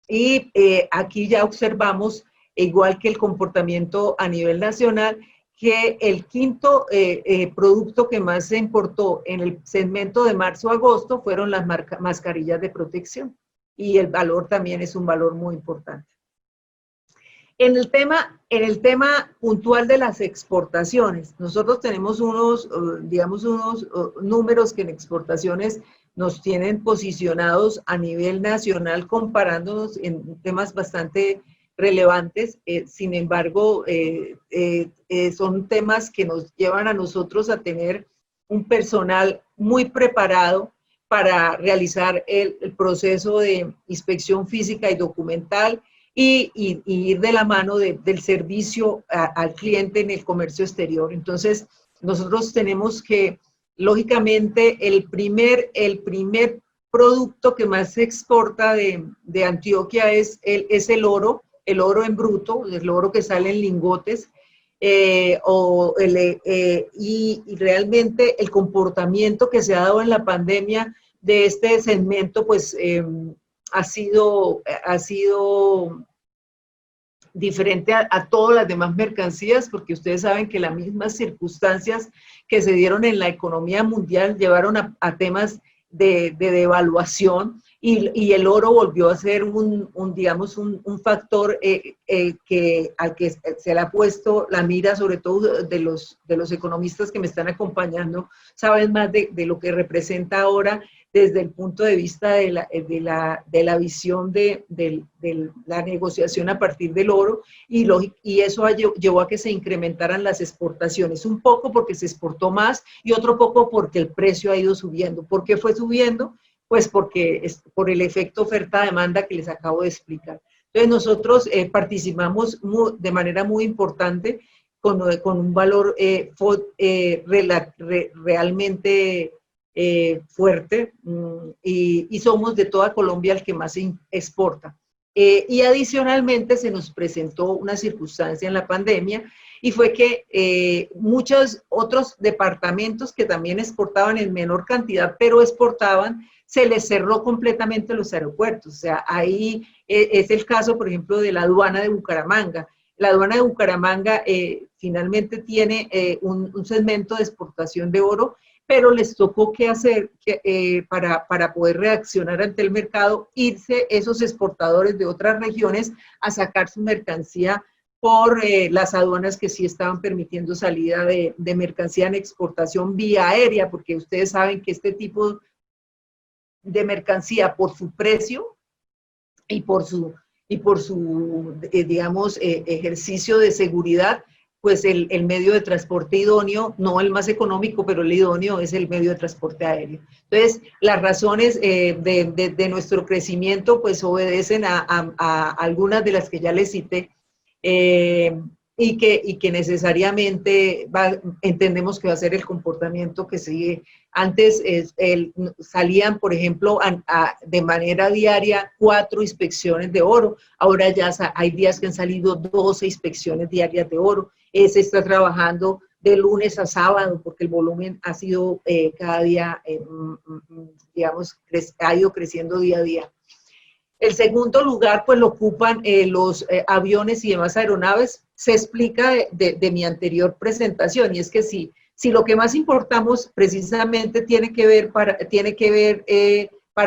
Y aquí ya observamos, igual que el comportamiento a nivel nacional, que el quinto producto que más se importó en el segmento de marzo-agosto fueron las mascarillas de protección. Y el valor también es un valor muy importante. En el tema puntual de las exportaciones, nosotros tenemos unos números que en exportaciones nos tienen posicionados a nivel nacional comparándonos en temas bastante relevantes. Sin embargo, son temas que nos llevan a nosotros a tener un personal muy preparado para realizar el proceso de inspección física y documental, y ir de la mano del servicio al cliente en el comercio exterior. Entonces, nosotros tenemos que, lógicamente, el primer producto que más se exporta de Antioquia es el oro en bruto, el oro que sale en lingotes, y realmente el comportamiento que se ha dado en la pandemia de este segmento, pues, ha sido diferente a todas las demás mercancías, porque ustedes saben que las mismas circunstancias que se dieron en la economía mundial llevaron a temas de devaluación, y el oro volvió a ser un factor al que se le ha puesto la mira, sobre todo de los economistas que me están acompañando, saben más de lo que representa ahora desde el punto de vista de la visión de la negociación a partir del oro, y eso llevó a que se incrementaran las exportaciones, un poco porque se exportó más y otro poco porque el precio ha ido subiendo. ¿Por qué fue subiendo? Pues porque es por el efecto oferta-demanda que les acabo de explicar. Entonces nosotros participamos de manera muy importante con un valor realmente fuerte, y somos de toda Colombia el que más exporta. Y adicionalmente se nos presentó una circunstancia en la pandemia, y fue que muchos otros departamentos que también exportaban en menor cantidad, pero exportaban, se les cerró completamente los aeropuertos. O sea, ahí es el caso, por ejemplo, de la aduana de Bucaramanga. La aduana de Bucaramanga finalmente tiene un segmento de exportación de oro, pero les tocó que hacer para poder reaccionar ante el mercado, irse esos exportadores de otras regiones a sacar su mercancía por las aduanas que sí estaban permitiendo salida de mercancía en exportación vía aérea, porque ustedes saben que este tipo de mercancía, por su precio y por su ejercicio de seguridad, pues el medio de transporte idóneo, no el más económico, pero el idóneo es el medio de transporte aéreo. Entonces, las razones de nuestro crecimiento pues obedecen a algunas de las que ya les cité, y que necesariamente entendemos que va a ser el comportamiento que sigue. Antes salían, por ejemplo, de manera diaria 4 inspecciones de oro, ahora ya hay días que han salido 12 inspecciones diarias de oro. Se está trabajando de lunes a sábado porque el volumen ha sido cada día, ha ido creciendo día a día. El segundo lugar, pues lo ocupan los aviones y demás aeronaves. Se explica de mi anterior presentación, y es que si lo que más importamos precisamente tiene que ver para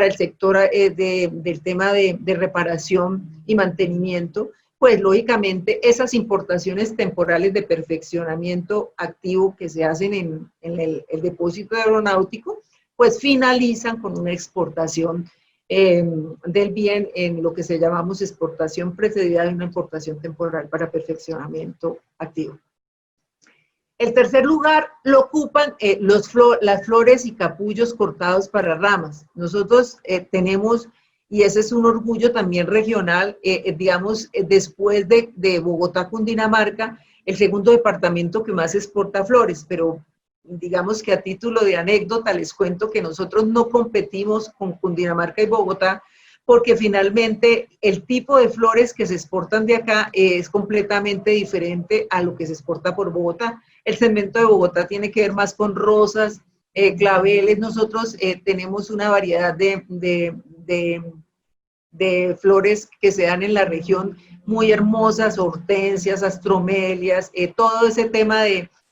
el sector del tema de reparación y mantenimiento, pues lógicamente esas importaciones temporales de perfeccionamiento activo que se hacen en el depósito aeronáutico, pues finalizan con una exportación del bien en lo que se llamamos exportación precedida de una importación temporal para perfeccionamiento activo. El tercer lugar lo ocupan las flores y capullos cortados para ramas. Nosotros tenemos, y ese es un orgullo también regional, después de Bogotá, Cundinamarca, el segundo departamento que más exporta flores, pero digamos que a título de anécdota les cuento que nosotros no competimos con Cundinamarca y Bogotá, porque finalmente el tipo de flores que se exportan de acá es completamente diferente a lo que se exporta por Bogotá. El segmento de Bogotá tiene que ver más con rosas, claveles. Nosotros tenemos una variedad de flores que se dan en la región muy hermosas, hortensias, astromelias, todo ese tema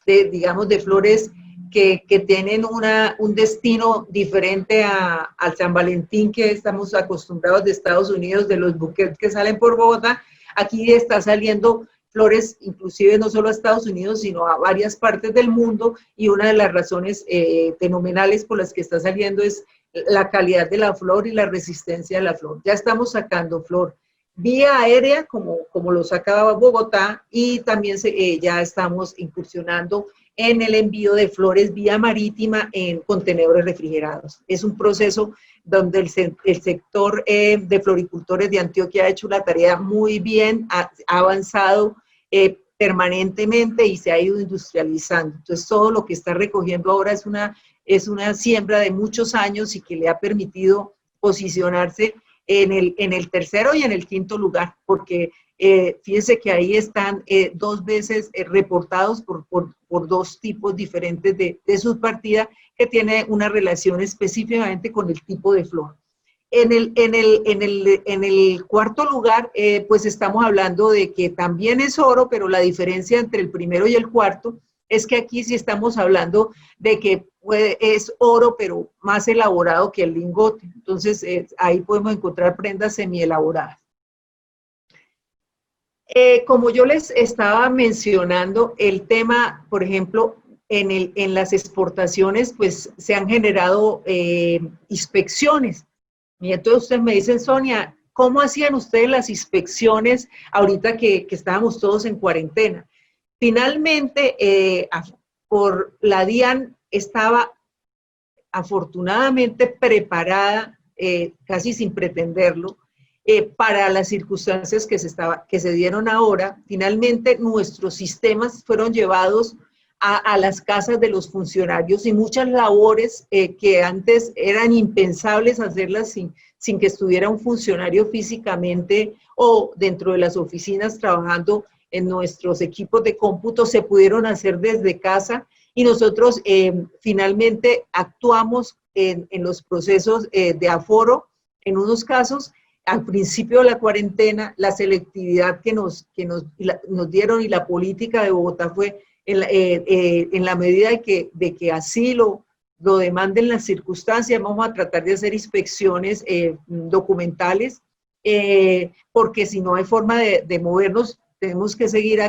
digamos, de flores que tienen un destino diferente al San Valentín que estamos acostumbrados de Estados Unidos, de los buquets que salen por Bogotá. Aquí está saliendo flores, inclusive no solo a Estados Unidos, sino a varias partes del mundo, y una de las razones fenomenales por las que está saliendo es la calidad de la flor y la resistencia de la flor. Ya estamos sacando flor vía aérea, como lo sacaba Bogotá, y también ya estamos incursionando en el envío de flores vía marítima en contenedores refrigerados. Es un proceso donde el sector de floricultores de Antioquia ha hecho la tarea muy bien, ha avanzado permanentemente y se ha ido industrializando. Entonces, todo lo que está recogiendo ahora es una siembra de muchos años y que le ha permitido posicionarse en el tercero y en el quinto lugar, porque fíjense que ahí están 2 veces reportados por 2 tipos diferentes de subpartida que tiene una relación específicamente con el tipo de flor. En el cuarto lugar, pues estamos hablando de que también es oro, pero la diferencia entre el primero y el cuarto es que aquí sí estamos hablando de que es oro, pero más elaborado que el lingote. Entonces, ahí podemos encontrar prendas semielaboradas. Como yo les estaba mencionando, el tema, por ejemplo, en las exportaciones, pues se han generado inspecciones. Y entonces ustedes me dicen, Sonia, ¿cómo hacían ustedes las inspecciones ahorita que estábamos todos en cuarentena? Finalmente, por la DIAN estaba afortunadamente preparada, casi sin pretenderlo, para las circunstancias que se dieron ahora. Finalmente, nuestros sistemas fueron llevados a las casas de los funcionarios y muchas labores que antes eran impensables hacerlas sin que estuviera un funcionario físicamente o dentro de las oficinas trabajando en nuestros equipos de cómputo, se pudieron hacer desde casa, y nosotros finalmente actuamos en los procesos de aforo. En unos casos, al principio de la cuarentena, la selectividad que nos dieron y la política de Bogotá fue en la medida de que así lo demanden las circunstancias, vamos a tratar de hacer inspecciones documentales, porque si no hay forma de movernos, tenemos que seguir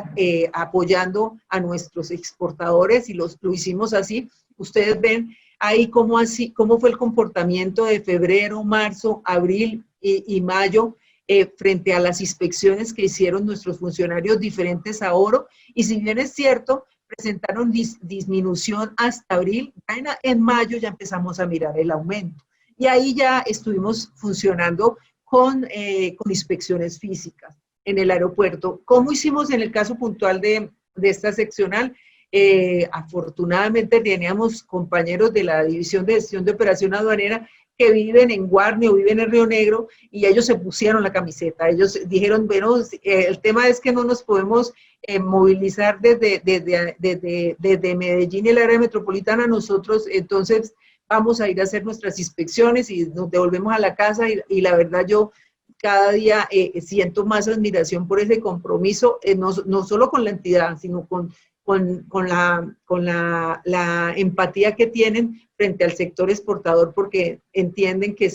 apoyando a nuestros exportadores, y lo hicimos así. Ustedes ven ahí cómo fue el comportamiento de febrero, marzo, abril y mayo frente a las inspecciones que hicieron nuestros funcionarios diferentes a oro. Y si bien es cierto, presentaron disminución hasta abril, en mayo ya empezamos a mirar el aumento. Y ahí ya estuvimos funcionando con inspecciones físicas en el aeropuerto. ¿Cómo hicimos en el caso puntual de esta seccional? Afortunadamente teníamos compañeros de la División de Gestión de Operación Aduanera que viven en Guarne o viven en Río Negro, y ellos se pusieron la camiseta. Ellos dijeron, bueno, el tema es que no nos podemos movilizar desde Medellín y el área metropolitana. Nosotros entonces vamos a ir a hacer nuestras inspecciones y nos devolvemos a la casa, y la verdad yo cada día siento más admiración por ese compromiso, no solo con la entidad, sino con la empatía que tienen frente al sector exportador, porque entendían que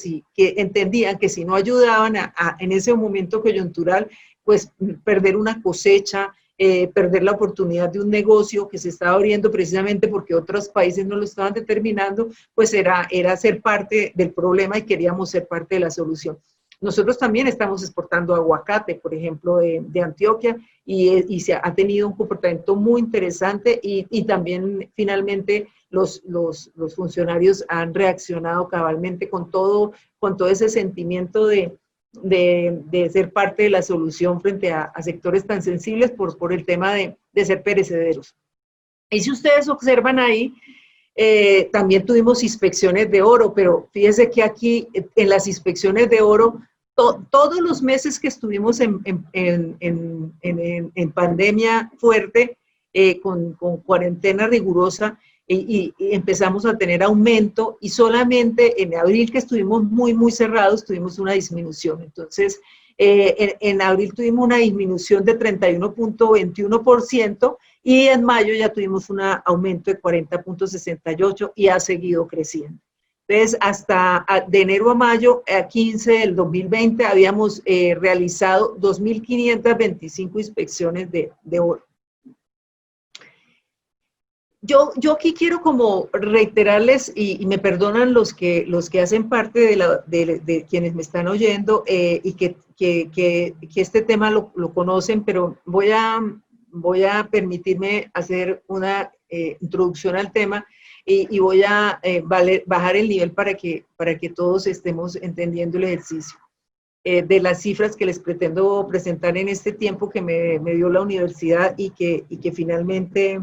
si no ayudaban en ese momento coyuntural, pues perder una cosecha, perder la oportunidad de un negocio que se estaba abriendo precisamente porque otros países no lo estaban determinando, pues era ser parte del problema y queríamos ser parte de la solución. Nosotros también estamos exportando aguacate, por ejemplo, de Antioquia, y se ha tenido un comportamiento muy interesante, y también finalmente los funcionarios han reaccionado cabalmente con todo ese sentimiento de de ser parte de la solución frente a sectores tan sensibles por el tema de ser perecederos. Y si ustedes observan ahí, también tuvimos inspecciones de oro, pero fíjense que aquí en las inspecciones de oro, todos los meses que estuvimos en pandemia fuerte, con cuarentena rigurosa, y empezamos a tener aumento, y solamente en abril, que estuvimos muy cerrados, tuvimos una disminución. Entonces, en abril tuvimos una disminución de 31.21%, y en mayo ya tuvimos un aumento de 40.68% y ha seguido creciendo. Entonces, hasta de enero a mayo, a 15 del 2020, habíamos realizado 2.525 inspecciones de oro. Yo aquí quiero como reiterarles, y me perdonan los que hacen parte de quienes me están oyendo, y que este tema lo conocen, pero voy a permitirme hacer una introducción al tema, y voy a bajar el nivel para que todos estemos entendiendo el ejercicio. De las cifras que les pretendo presentar en este tiempo que me dio la universidad, y que finalmente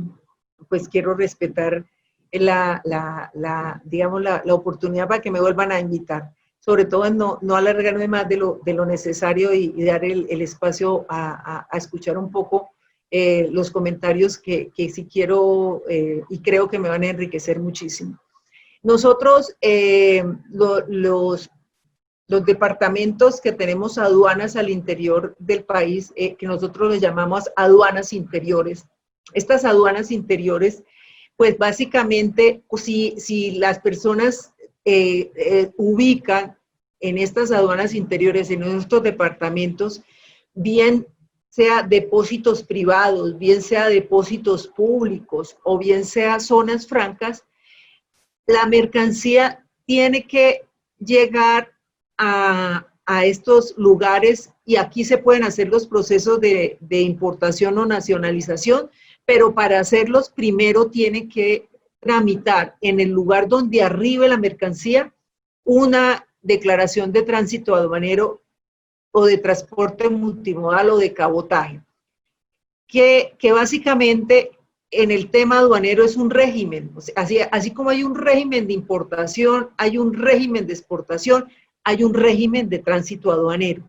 pues quiero respetar digamos, la oportunidad para que me vuelvan a invitar. Sobre todo en no alargarme más de lo necesario, y dar el espacio a escuchar un poco los comentarios que sí quiero, y creo que me van a enriquecer muchísimo. Nosotros, los departamentos que tenemos aduanas al interior del país, que nosotros les llamamos aduanas interiores. Estas aduanas interiores, pues básicamente, si las personas ubican en estas aduanas interiores, en nuestros departamentos, bien sea depósitos privados, bien sea depósitos públicos, o bien sea zonas francas, la mercancía tiene que llegar a estos lugares, y aquí se pueden hacer los procesos de importación o nacionalización, pero para hacerlos primero tiene que tramitar en el lugar donde arribe la mercancía una declaración de tránsito aduanero, o de transporte multimodal, o de cabotaje, que básicamente en el tema aduanero es un régimen. O sea, así como hay un régimen de importación, hay un régimen de exportación, hay un régimen de tránsito aduanero,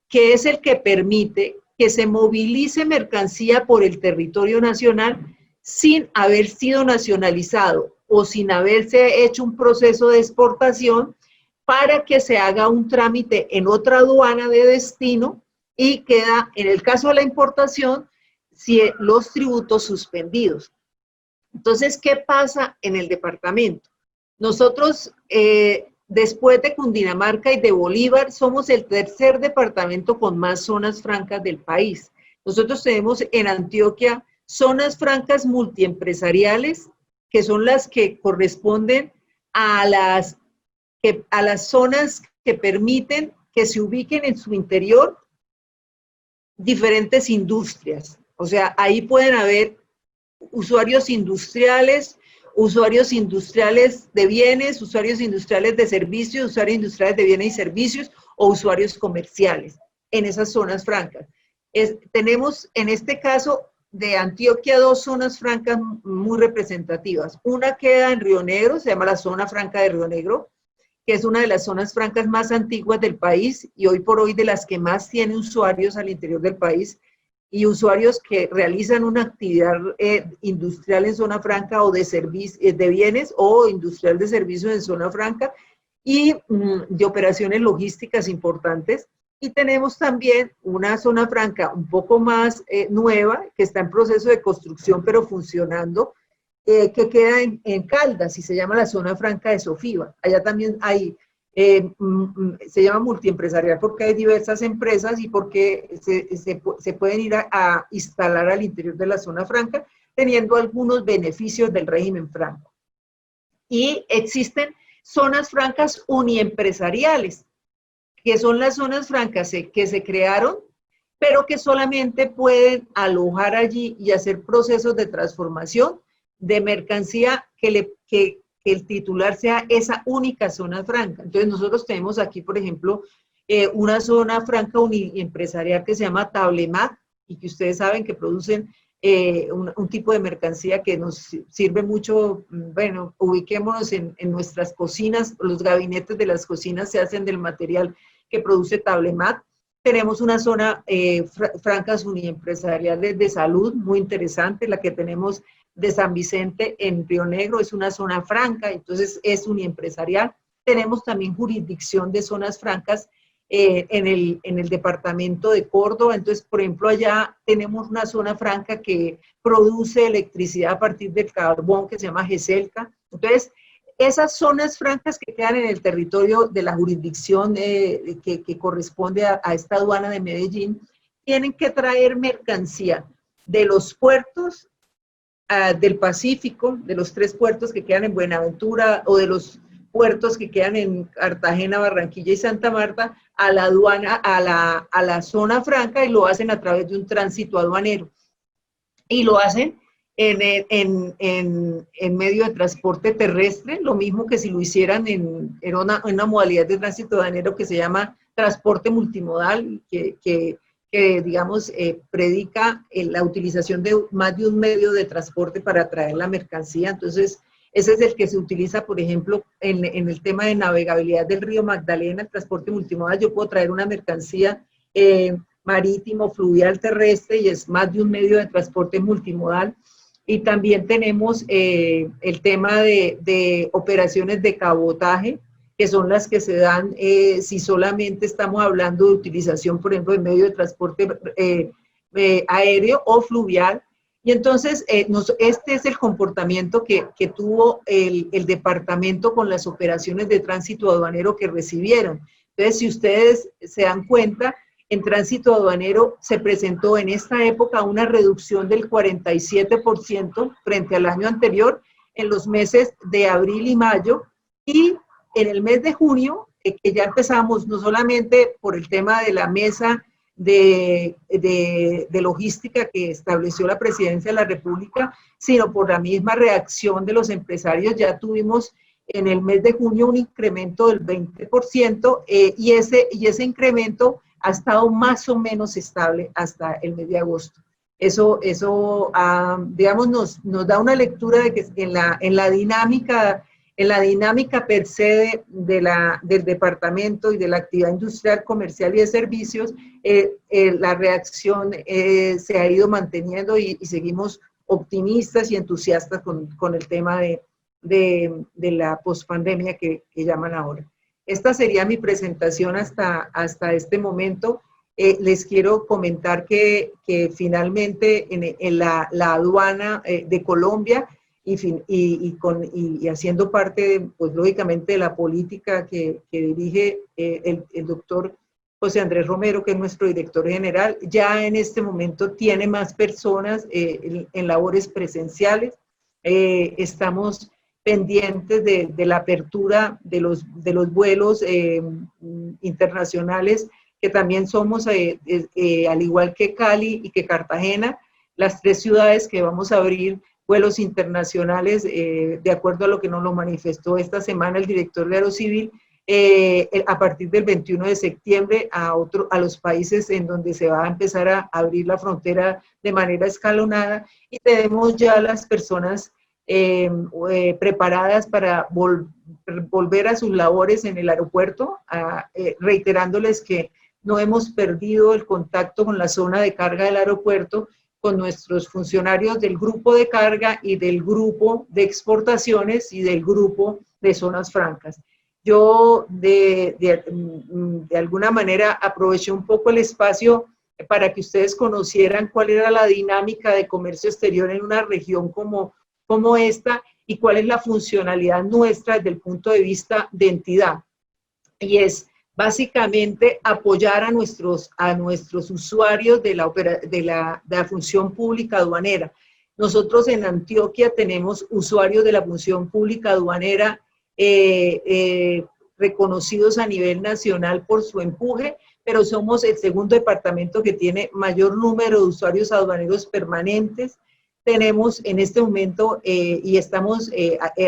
que es el que permite que se movilice mercancía por el territorio nacional sin haber sido nacionalizado, o sin haberse hecho un proceso de exportación, para que se haga un trámite en otra aduana de destino, y queda, en el caso de la importación, los tributos suspendidos. Entonces, ¿qué pasa en el departamento? Nosotros, después de Cundinamarca y de Bolívar, somos el tercer departamento con más zonas francas del país. Nosotros tenemos en Antioquia zonas francas multiempresariales, que son las que corresponden a las zonas que permiten que se ubiquen en su interior diferentes industrias. O sea, ahí pueden haber usuarios industriales de bienes, usuarios industriales de servicios, usuarios industriales de bienes y servicios, o usuarios comerciales en esas zonas francas. Tenemos en este caso de Antioquia dos zonas francas muy representativas. Una queda en Río Negro, se llama la zona franca de Río Negro, que es una de las zonas francas más antiguas del país, y hoy por hoy de las que más tiene usuarios al interior del país, y usuarios que realizan una actividad industrial en zona franca, o de bienes, o industrial de servicios en zona franca, y de operaciones logísticas importantes. Y tenemos también una zona franca un poco más nueva, que está en proceso de construcción pero funcionando, que queda en Caldas, y se llama la zona franca de Sofiva. Allá también hay, se llama multiempresarial porque hay diversas empresas, y porque se pueden ir a instalar al interior de la zona franca, teniendo algunos beneficios del régimen franco. Y existen zonas francas uniempresariales, que son las zonas francas que se crearon, pero que solamente pueden alojar allí y hacer procesos de transformación de mercancía que el titular sea esa única zona franca. Entonces nosotros tenemos aquí, por ejemplo, una zona franca empresarial que se llama Tablemat, y que ustedes saben que producen un tipo de mercancía que nos sirve mucho. Bueno, ubiquémonos en nuestras cocinas, los gabinetes de las cocinas se hacen del material que produce Tablemat. Tenemos una zona francas uniempresariales de salud muy interesante, la que tenemos de San Vicente en Río Negro, es una zona franca, entonces es uniempresarial. Tenemos también jurisdicción de zonas francas en el departamento de Córdoba. Entonces, por ejemplo, allá tenemos una zona franca que produce electricidad a partir del carbón, que se llama GESELCA. Entonces, esas zonas francas que quedan en el territorio de la jurisdicción que corresponde a esta aduana de Medellín, tienen que traer mercancía de los puertos del Pacífico, de los 3 puertos que quedan en Buenaventura, o de los puertos que quedan en Cartagena, Barranquilla y Santa Marta, a la aduana, a la zona franca, y lo hacen a través de un tránsito aduanero. Y lo hacen en medio de transporte terrestre, lo mismo que si lo hicieran en una modalidad de tránsito aduanero que se llama transporte multimodal, que digamos, predica la utilización de más de un medio de transporte para traer la mercancía. Entonces, ese es el que se utiliza, por ejemplo, en el tema de navegabilidad del río Magdalena, el transporte multimodal. Yo puedo traer una mercancía marítimo, fluvial, terrestre, y es más de un medio de transporte multimodal. Y también tenemos el tema de operaciones de cabotaje, que son las que se dan si solamente estamos hablando de utilización, por ejemplo, de medio de transporte aéreo o fluvial. Y entonces, este es el comportamiento que tuvo el departamento con las operaciones de tránsito aduanero que recibieron. Entonces, si ustedes se dan cuenta, en tránsito aduanero se presentó en esta época una reducción del 47% frente al año anterior en los meses de abril y mayo, y en el mes de junio, que ya empezamos no solamente por el tema de la mesa de logística que estableció la Presidencia de la República, sino por la misma reacción de los empresarios. Ya tuvimos en el mes de junio un incremento del 20%, y ese incremento ha estado más o menos estable hasta el mes de agosto. Eso digamos, nos da una lectura de que en la dinámica per se del departamento y de la actividad industrial, comercial y de servicios, la reacción se ha ido manteniendo, y seguimos optimistas y entusiastas con el tema de la pospandemia que llaman ahora. Esta sería mi presentación hasta este momento. Les quiero comentar que finalmente en la aduana de Colombia, y haciendo parte, pues lógicamente, de la política que dirige el doctor José Andrés Romero, que es nuestro director general, ya en este momento tiene más personas en labores presenciales. Estamos pendientes de la apertura de los vuelos internacionales, que también somos, al igual que Cali y que Cartagena, las 3 ciudades que vamos a abrir vuelos internacionales, de acuerdo a lo que nos lo manifestó esta semana el director de Aerocivil, a partir del 21 de septiembre a los países en donde se va a empezar a abrir la frontera de manera escalonada, y tenemos ya las personas preparadas para volver a sus labores en el aeropuerto, reiterándoles que no hemos perdido el contacto con la zona de carga del aeropuerto, con nuestros funcionarios del grupo de carga y del grupo de exportaciones y del grupo de zonas francas. Yo de alguna manera aproveché un poco el espacio para que ustedes conocieran cuál era la dinámica de comercio exterior en una región como esta, y cuál es la funcionalidad nuestra desde el punto de vista de entidad. Y es básicamente apoyar a nuestros usuarios de la función pública aduanera. Nosotros en Antioquia tenemos usuarios de la función pública aduanera reconocidos a nivel nacional por su empuje, pero somos el segundo departamento que tiene mayor número de usuarios aduaneros permanentes. Tenemos en este momento, y estamos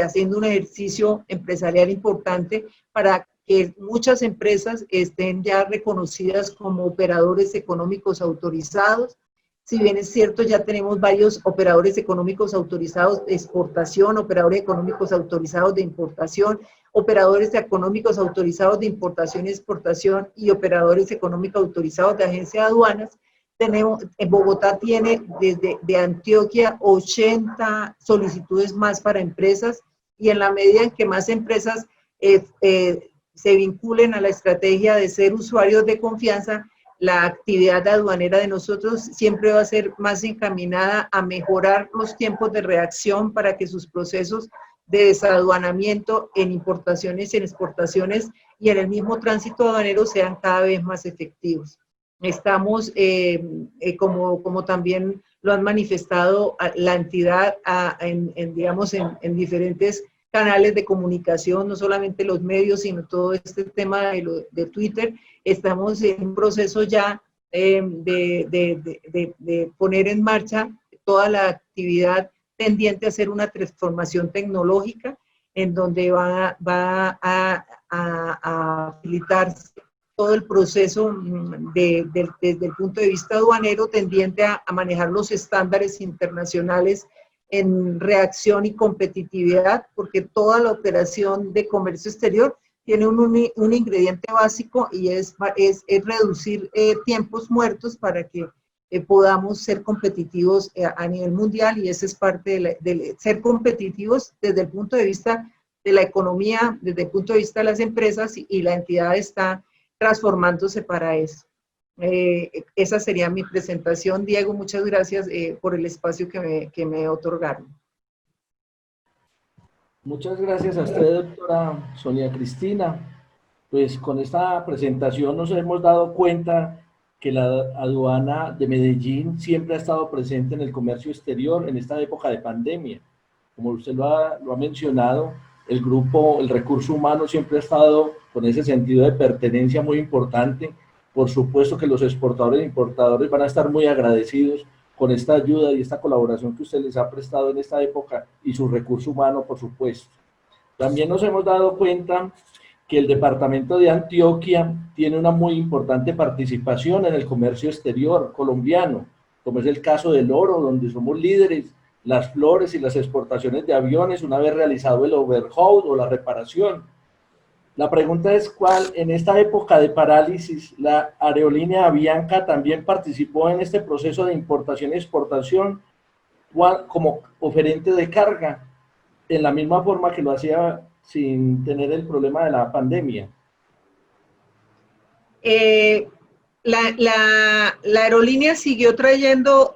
haciendo un ejercicio empresarial importante para que muchas empresas estén ya reconocidas como operadores económicos autorizados. Si bien es cierto, ya tenemos varios operadores económicos autorizados de exportación, operadores económicos autorizados de importación, operadores económicos autorizados de importación y exportación y operadores económicos autorizados de agencia de aduanas. Tenemos, en Bogotá tiene desde de Antioquia 80 solicitudes más para empresas, y en la medida en que más empresas se vinculen a la estrategia de ser usuarios de confianza, la actividad aduanera de nosotros siempre va a ser más encaminada a mejorar los tiempos de reacción para que sus procesos de desaduanamiento en importaciones y en exportaciones y en el mismo tránsito aduanero sean cada vez más efectivos. Estamos, como también lo han manifestado la entidad digamos, en diferentes canales de comunicación, no solamente los medios, sino todo este tema de Twitter. Estamos en un proceso ya de poner en marcha toda la actividad tendiente a hacer una transformación tecnológica, en donde va a facilitarse todo el proceso desde el punto de vista aduanero, tendiente a manejar los estándares internacionales en reacción y competitividad, porque toda la operación de comercio exterior tiene un ingrediente básico, y es reducir tiempos muertos para que podamos ser competitivos a nivel mundial, y esa es parte de ser competitivos desde el punto de vista de la economía, desde el punto de vista de las empresas, y la entidad está transformándose para eso. Esa sería mi presentación, Diego. Muchas gracias por el espacio que me otorgaron. Muchas gracias a usted, doctora Sonia Cristina. Pues con esta presentación nos hemos dado cuenta que la aduana de Medellín siempre ha estado presente en el comercio exterior en esta época de pandemia. Como usted lo ha mencionado, el grupo, el recurso humano siempre ha estado con ese sentido de pertenencia muy importante. Por supuesto que los exportadores e importadores van a estar muy agradecidos con esta ayuda y esta colaboración que usted les ha prestado en esta época, y su recurso humano, por supuesto. También nos hemos dado cuenta que el departamento de Antioquia tiene una muy importante participación en el comercio exterior colombiano, como es el caso del oro, donde somos líderes, las flores y las exportaciones de aviones, una vez realizado el overhaul o la reparación. La pregunta es cuál, en esta época de parálisis, la aerolínea Avianca también participó en este proceso de importación y exportación como oferente de carga, en la misma forma que lo hacía sin tener el problema de la pandemia. La aerolínea siguió trayendo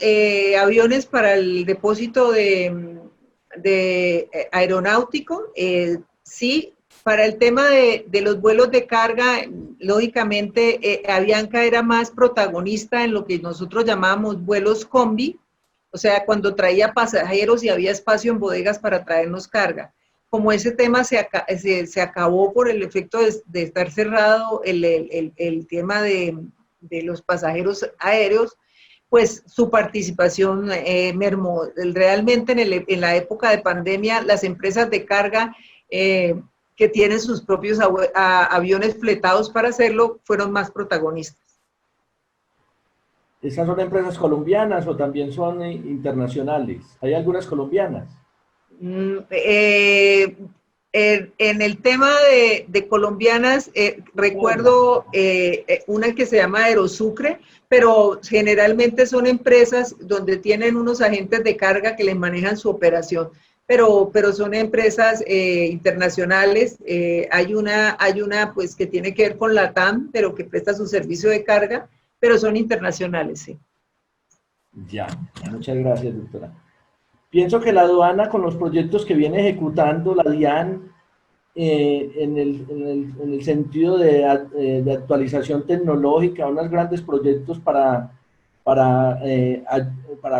aviones para el depósito de aeronáutico, sí. Para el tema de los vuelos de carga, lógicamente Avianca era más protagonista en lo que nosotros llamábamos vuelos combi, o sea, cuando traía pasajeros y había espacio en bodegas para traernos carga. Como ese tema se acabó por el efecto de estar cerrado el tema de los pasajeros aéreos, pues su participación mermó. Realmente en la época de pandemia, las empresas de carga que tienen sus propios aviones fletados para hacerlo, fueron más protagonistas. ¿Estas son empresas colombianas o también son internacionales? ¿Hay algunas colombianas? En el tema de colombianas, recuerdo una que se llama Aerosucre, pero generalmente son empresas donde tienen unos agentes de carga que les manejan su operación. Pero son empresas internacionales. Hay una pues que tiene que ver con LATAM, pero que presta su servicio de carga, pero son internacionales, sí. Ya, muchas gracias, doctora. Pienso que la aduana, con los proyectos que viene ejecutando la DIAN, en el sentido de actualización tecnológica, unos grandes proyectos para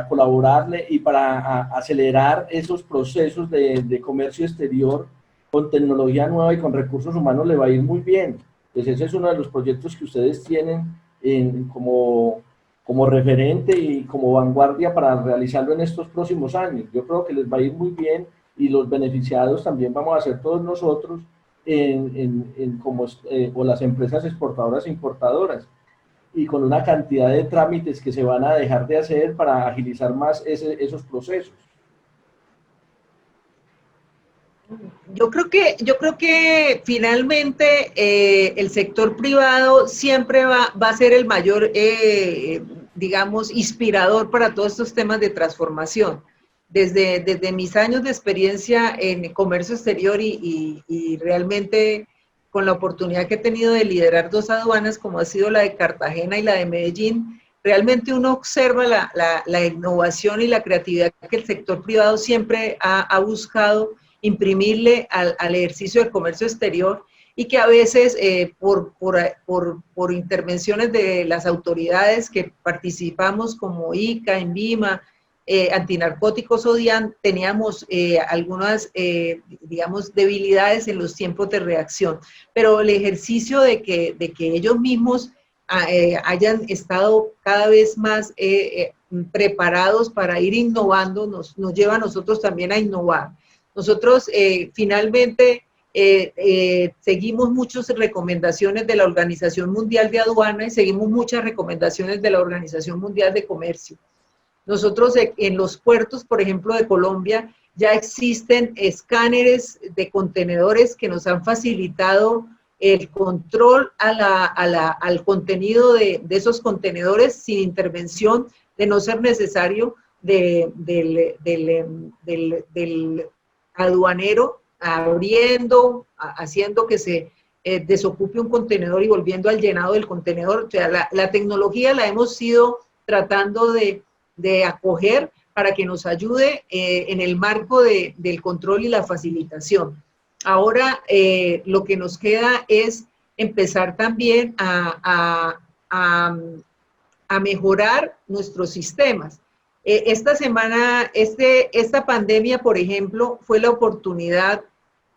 colaborarle y para acelerar esos procesos de comercio exterior con tecnología nueva y con recursos humanos, le va a ir muy bien. Pues ese es uno de los proyectos que ustedes tienen como referente y como vanguardia para realizarlo en estos próximos años. Yo creo que les va a ir muy bien, y los beneficiados también vamos a ser todos nosotros, o las empresas exportadoras e importadoras, y con una cantidad de trámites que se van a dejar de hacer para agilizar más esos procesos. Yo creo que finalmente el sector privado siempre va a ser el mayor, digamos, inspirador para todos estos temas de transformación. Desde mis años de experiencia en comercio exterior y realmente con la oportunidad que he tenido de liderar dos aduanas, como ha sido la de Cartagena y la de Medellín, realmente uno observa la innovación y la creatividad que el sector privado siempre ha buscado imprimirle al ejercicio del comercio exterior, y que a veces por intervenciones de las autoridades que participamos como ICA, INVIMA, antinarcóticos o DIAN, teníamos algunas, digamos, debilidades en los tiempos de reacción, pero el ejercicio de que ellos mismos hayan estado cada vez más preparados para ir innovando, nos lleva a nosotros también a innovar. Nosotros finalmente seguimos muchas recomendaciones de la Organización Mundial de Aduana y seguimos muchas recomendaciones de la Organización Mundial de Comercio. Nosotros en los puertos, por ejemplo, de Colombia, ya existen escáneres de contenedores que nos han facilitado el control al contenido de esos contenedores sin intervención, de no ser necesario del aduanero abriendo, haciendo que se desocupe un contenedor y volviendo al llenado del contenedor. O sea, la tecnología la hemos ido tratando de acoger para que nos ayude en el marco del control y la facilitación. Ahora lo que nos queda es empezar también a mejorar nuestros sistemas. Esta semana, esta pandemia, por ejemplo, fue la oportunidad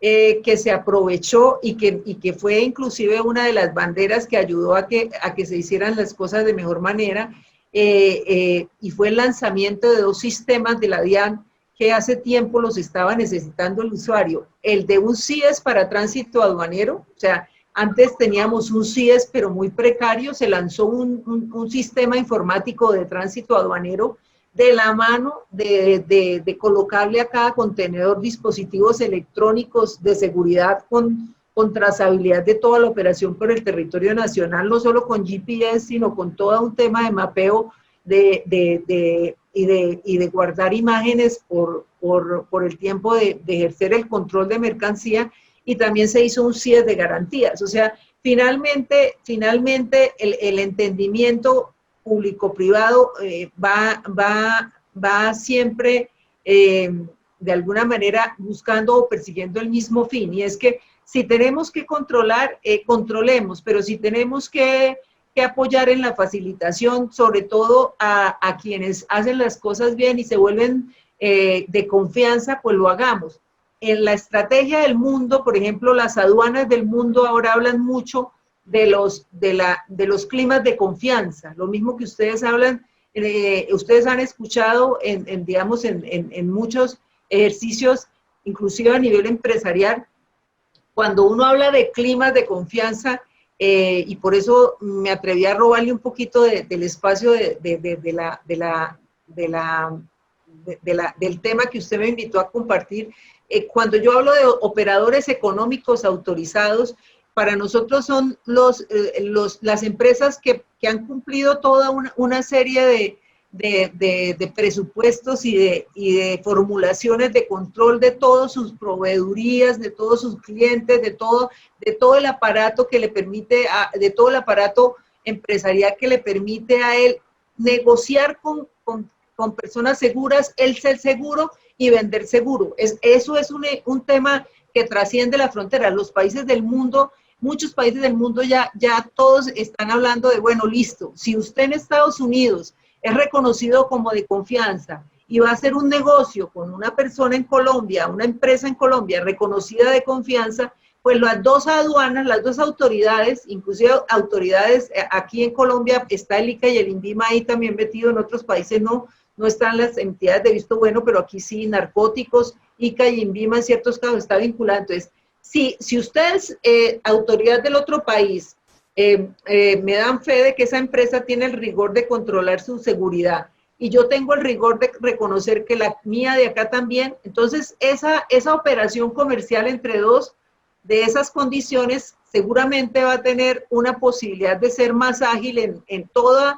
que se aprovechó y que fue inclusive una de las banderas que ayudó a que se hicieran las cosas de mejor manera, y fue el lanzamiento de dos sistemas de la DIAN que hace tiempo los estaba necesitando el usuario. El de un CIES para tránsito aduanero, o sea, antes teníamos un CIES pero muy precario, se lanzó un sistema informático de tránsito aduanero de la mano de colocarle a cada contenedor dispositivos electrónicos de seguridad con trazabilidad de toda la operación por el territorio nacional, no solo con GPS, sino con todo un tema de mapeo y de guardar imágenes por el tiempo de ejercer el control de mercancía, y también se hizo un CIES de garantías. O sea, finalmente el entendimiento público-privado va siempre de alguna manera buscando o persiguiendo el mismo fin, y es que si tenemos que controlar, controlemos, pero si tenemos que apoyar en la facilitación, sobre todo a quienes hacen las cosas bien y se vuelven de confianza, pues lo hagamos. En la estrategia del mundo, por ejemplo, las aduanas del mundo ahora hablan mucho de los climas de confianza, lo mismo que ustedes hablan, ustedes han escuchado digamos, en muchos ejercicios, inclusive a nivel empresarial, cuando uno habla de climas de confianza, y por eso me atreví a robarle un poquito del espacio del tema que usted me invitó a compartir. Cuando yo hablo de operadores económicos autorizados, para nosotros son las empresas que han cumplido toda una serie de presupuestos y de formulaciones de control de todas sus proveedurías, de todos sus clientes, de todo el aparato que le permite, de todo el aparato empresarial que le permite a él negociar con personas seguras, él ser seguro y vender seguro. Eso es un tema que trasciende la frontera. Los países del mundo, muchos países del mundo ya todos están hablando de, bueno, listo, si usted en Estados Unidos es reconocido como de confianza y va a hacer un negocio con una persona en Colombia, una empresa en Colombia reconocida de confianza, pues las dos aduanas, las dos autoridades, inclusive autoridades aquí en Colombia, está el ICA y el INVIMA ahí también metido, en otros países no están las entidades de visto bueno, pero aquí sí, narcóticos, ICA y INVIMA en ciertos casos está vinculado. Entonces, Si ustedes, autoridad del otro país, me dan fe de que esa empresa tiene el rigor de controlar su seguridad y yo tengo el rigor de reconocer que la mía de acá también, entonces esa operación comercial entre dos de esas condiciones seguramente va a tener una posibilidad de ser más ágil en todos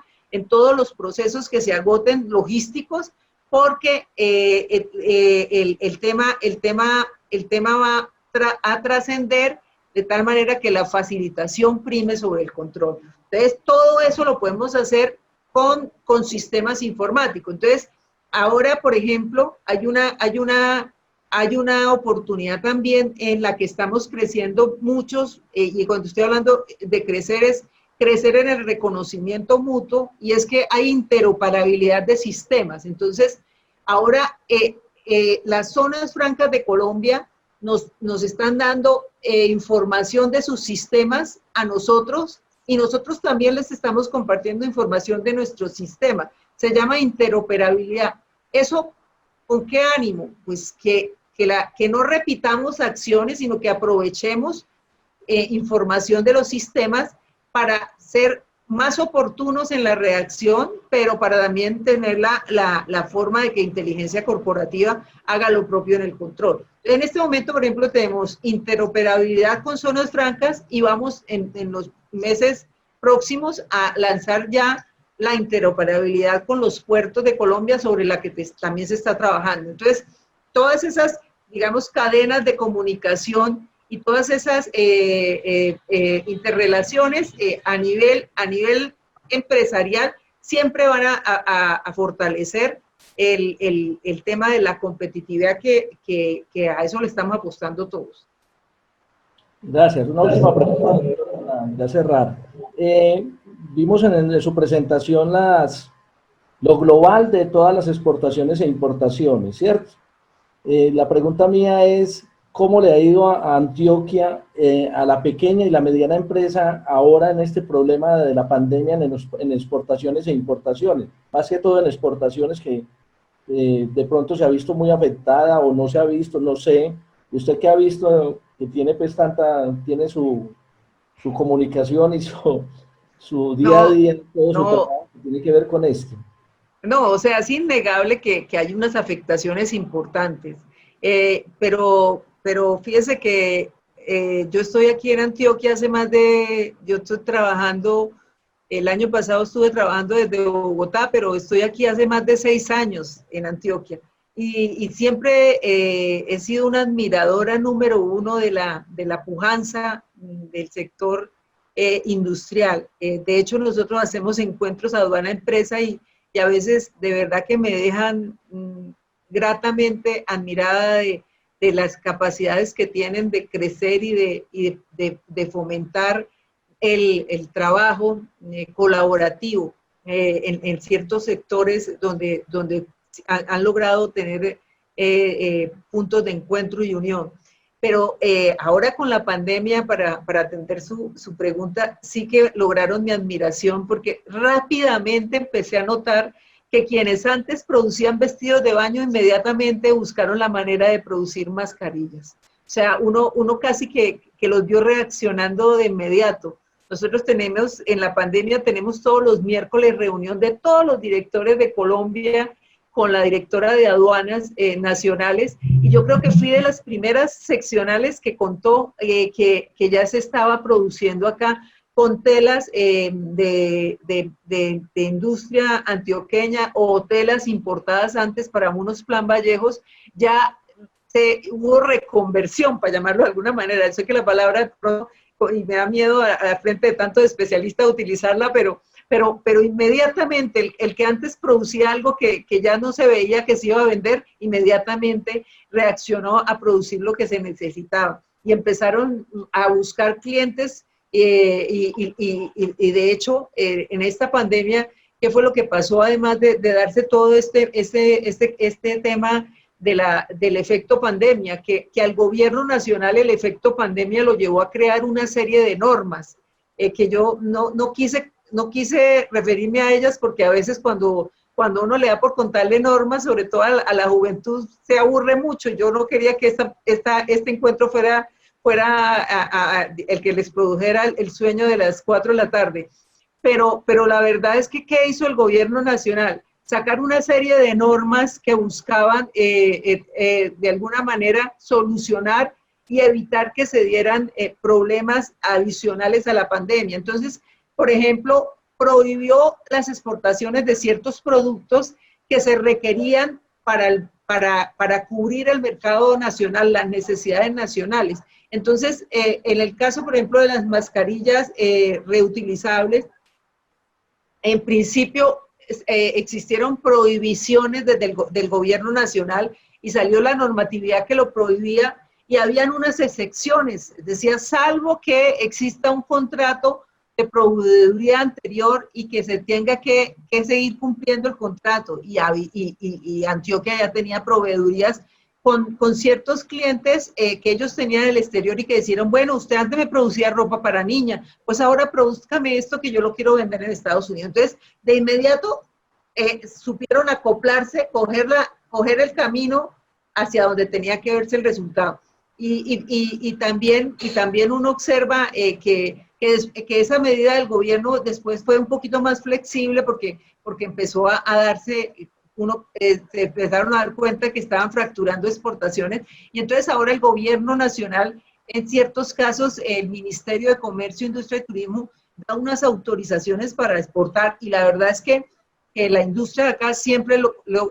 los procesos que se agoten logísticos, porque el tema va a trascender de tal manera que la facilitación prime sobre el control. Entonces, todo eso lo podemos hacer con sistemas informáticos. Entonces, ahora, por ejemplo, hay una oportunidad también en la que estamos creciendo muchos, y cuando estoy hablando de crecer es crecer en el reconocimiento mutuo, y es que hay interoperabilidad de sistemas. Entonces, ahora las zonas francas de Colombia nos están dando información de sus sistemas a nosotros, y nosotros también les estamos compartiendo información de nuestro sistema. Se llama interoperabilidad. ¿Eso con qué ánimo? Pues que no repitamos acciones, sino que aprovechemos información de los sistemas para ser más oportunos en la reacción, pero para también tener la forma de que inteligencia corporativa haga lo propio en el control. En este momento, por ejemplo, tenemos interoperabilidad con zonas francas y vamos en los meses próximos a lanzar ya la interoperabilidad con los puertos de Colombia, sobre la que también se está trabajando. Entonces, todas esas, digamos, cadenas de comunicación y todas esas interrelaciones a nivel empresarial siempre van a fortalecer el tema de la competitividad que a eso le estamos apostando todos. Gracias. Una última pregunta, ya cerrar. Vimos en su presentación lo global de todas las exportaciones e importaciones, ¿cierto? La pregunta mía es, ¿cómo le ha ido a Antioquia, a la pequeña y la mediana empresa ahora en este problema de la pandemia en exportaciones e importaciones? Más que todo en exportaciones, que de pronto se ha visto muy afectada o no se ha visto, no sé. ¿Usted qué ha visto, que tiene pues tiene su comunicación y su día a día, todo su trabajo que tiene que ver con esto? No, o sea, es innegable que hay unas afectaciones importantes, pero fíjese que yo estoy aquí en Antioquia yo estoy trabajando, el año pasado estuve trabajando desde Bogotá, pero estoy aquí hace más de 6 años en Antioquia, y siempre he sido una admiradora número uno de la pujanza del sector industrial. De hecho, nosotros hacemos encuentros aduana-empresa y a veces de verdad que me dejan gratamente admirada de las capacidades que tienen de crecer y de fomentar el trabajo colaborativo en ciertos sectores donde han logrado tener puntos de encuentro y unión. Pero ahora con la pandemia, para atender su pregunta, sí que lograron mi admiración, porque rápidamente empecé a notar que quienes antes producían vestidos de baño inmediatamente buscaron la manera de producir mascarillas. O sea, uno casi que los vio reaccionando de inmediato. Nosotros en la pandemia tenemos todos los miércoles reunión de todos los directores de Colombia con la directora de aduanas nacionales, y yo creo que fui de las primeras seccionales que contó que ya se estaba produciendo acá con telas de industria antioqueña o telas importadas antes para unos Plan Vallejos. Ya hubo reconversión, para llamarlo de alguna manera. Sé que la palabra, y me da miedo a frente de tantos especialistas utilizarla, pero inmediatamente el que antes producía algo que ya no se veía que se iba a vender, inmediatamente reaccionó a producir lo que se necesitaba. Y empezaron a buscar clientes y de hecho, en esta pandemia, ¿qué fue lo que pasó? Además de darse todo este tema del efecto pandemia, que al gobierno nacional el efecto pandemia lo llevó a crear una serie de normas que yo no quise referirme a ellas, porque a veces cuando uno le da por contarle normas, sobre todo a la juventud, se aburre mucho. Yo no quería que este encuentro fuera el que les produjera el sueño de las 4 de la tarde. Pero la verdad es que, ¿qué hizo el gobierno nacional? Sacar una serie de normas que buscaban de alguna manera solucionar y evitar que se dieran problemas adicionales a la pandemia. Entonces, por ejemplo, prohibió las exportaciones de ciertos productos que se requerían para cubrir el mercado nacional, las necesidades nacionales. Entonces, en el caso, por ejemplo, de las mascarillas reutilizables, en principio existieron prohibiciones del gobierno nacional y salió la normatividad que lo prohibía y habían unas excepciones, decía, salvo que exista un contrato de proveeduría anterior y que se tenga que seguir cumpliendo el contrato. Y Antioquia ya tenía proveedurías con ciertos clientes que ellos tenían en el exterior y que decían, bueno, usted antes me producía ropa para niña, pues ahora produzcame esto que yo lo quiero vender en Estados Unidos. Entonces, de inmediato supieron acoplarse, coger el camino hacia donde tenía que verse el resultado. Y también uno observa que esa medida del gobierno después fue un poquito más flexible porque empezó a darse, se empezaron a dar cuenta que estaban fracturando exportaciones y entonces ahora el gobierno nacional, en ciertos casos, el Ministerio de Comercio, Industria y Turismo da unas autorizaciones para exportar y la verdad es que la industria de acá siempre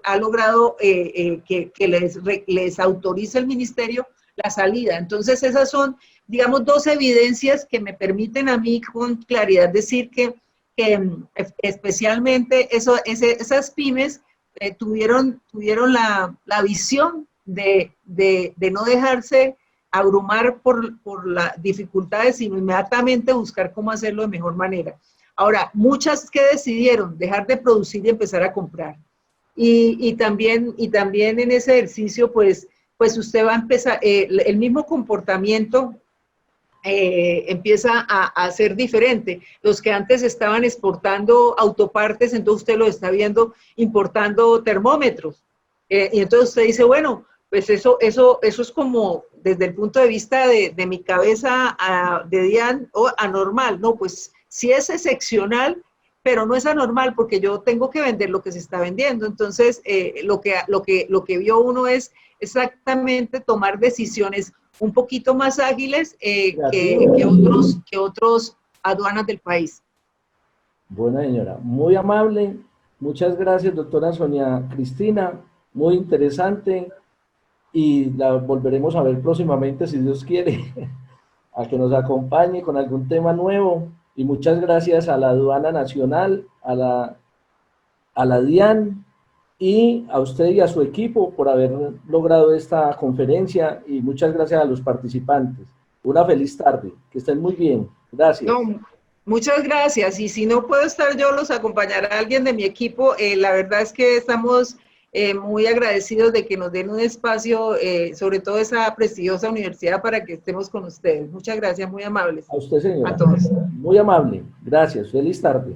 ha logrado que les autorice el ministerio la salida. Entonces esas son, digamos, dos evidencias que me permiten a mí con claridad decir que especialmente esas pymes tuvieron la visión de no dejarse abrumar por las dificultades, sino inmediatamente buscar cómo hacerlo de mejor manera. Ahora, muchas que decidieron dejar de producir y empezar a comprar. Y también en ese ejercicio, pues usted va a empezar, el mismo comportamiento empieza a ser diferente. Los que antes estaban exportando autopartes, entonces usted lo está viendo importando termómetros. Y entonces usted dice, bueno, pues eso es como desde el punto de vista de mi cabeza de Diane, anormal, ¿no? Pues sí es excepcional, pero no es anormal porque yo tengo que vender lo que se está vendiendo. Entonces, lo que vio uno es exactamente tomar decisiones un poquito más ágiles que otros aduanas del país. Buena señora, muy amable. Muchas gracias, doctora Sonia Cristina. Muy interesante. Y la volveremos a ver próximamente, si Dios quiere, a que nos acompañe con algún tema nuevo. Y muchas gracias a la Aduana Nacional, a la DIAN y a usted y a su equipo por haber logrado esta conferencia y muchas gracias a los participantes. Una feliz tarde, que estén muy bien. Gracias. No, muchas gracias. Y si no puedo estar yo, los acompañará alguien de mi equipo. La verdad es que estamos muy agradecidos de que nos den un espacio, sobre todo esa prestigiosa universidad, para que estemos con ustedes. Muchas gracias, muy amables. A usted, señora. A todos. Muy amable. Gracias. Feliz tarde.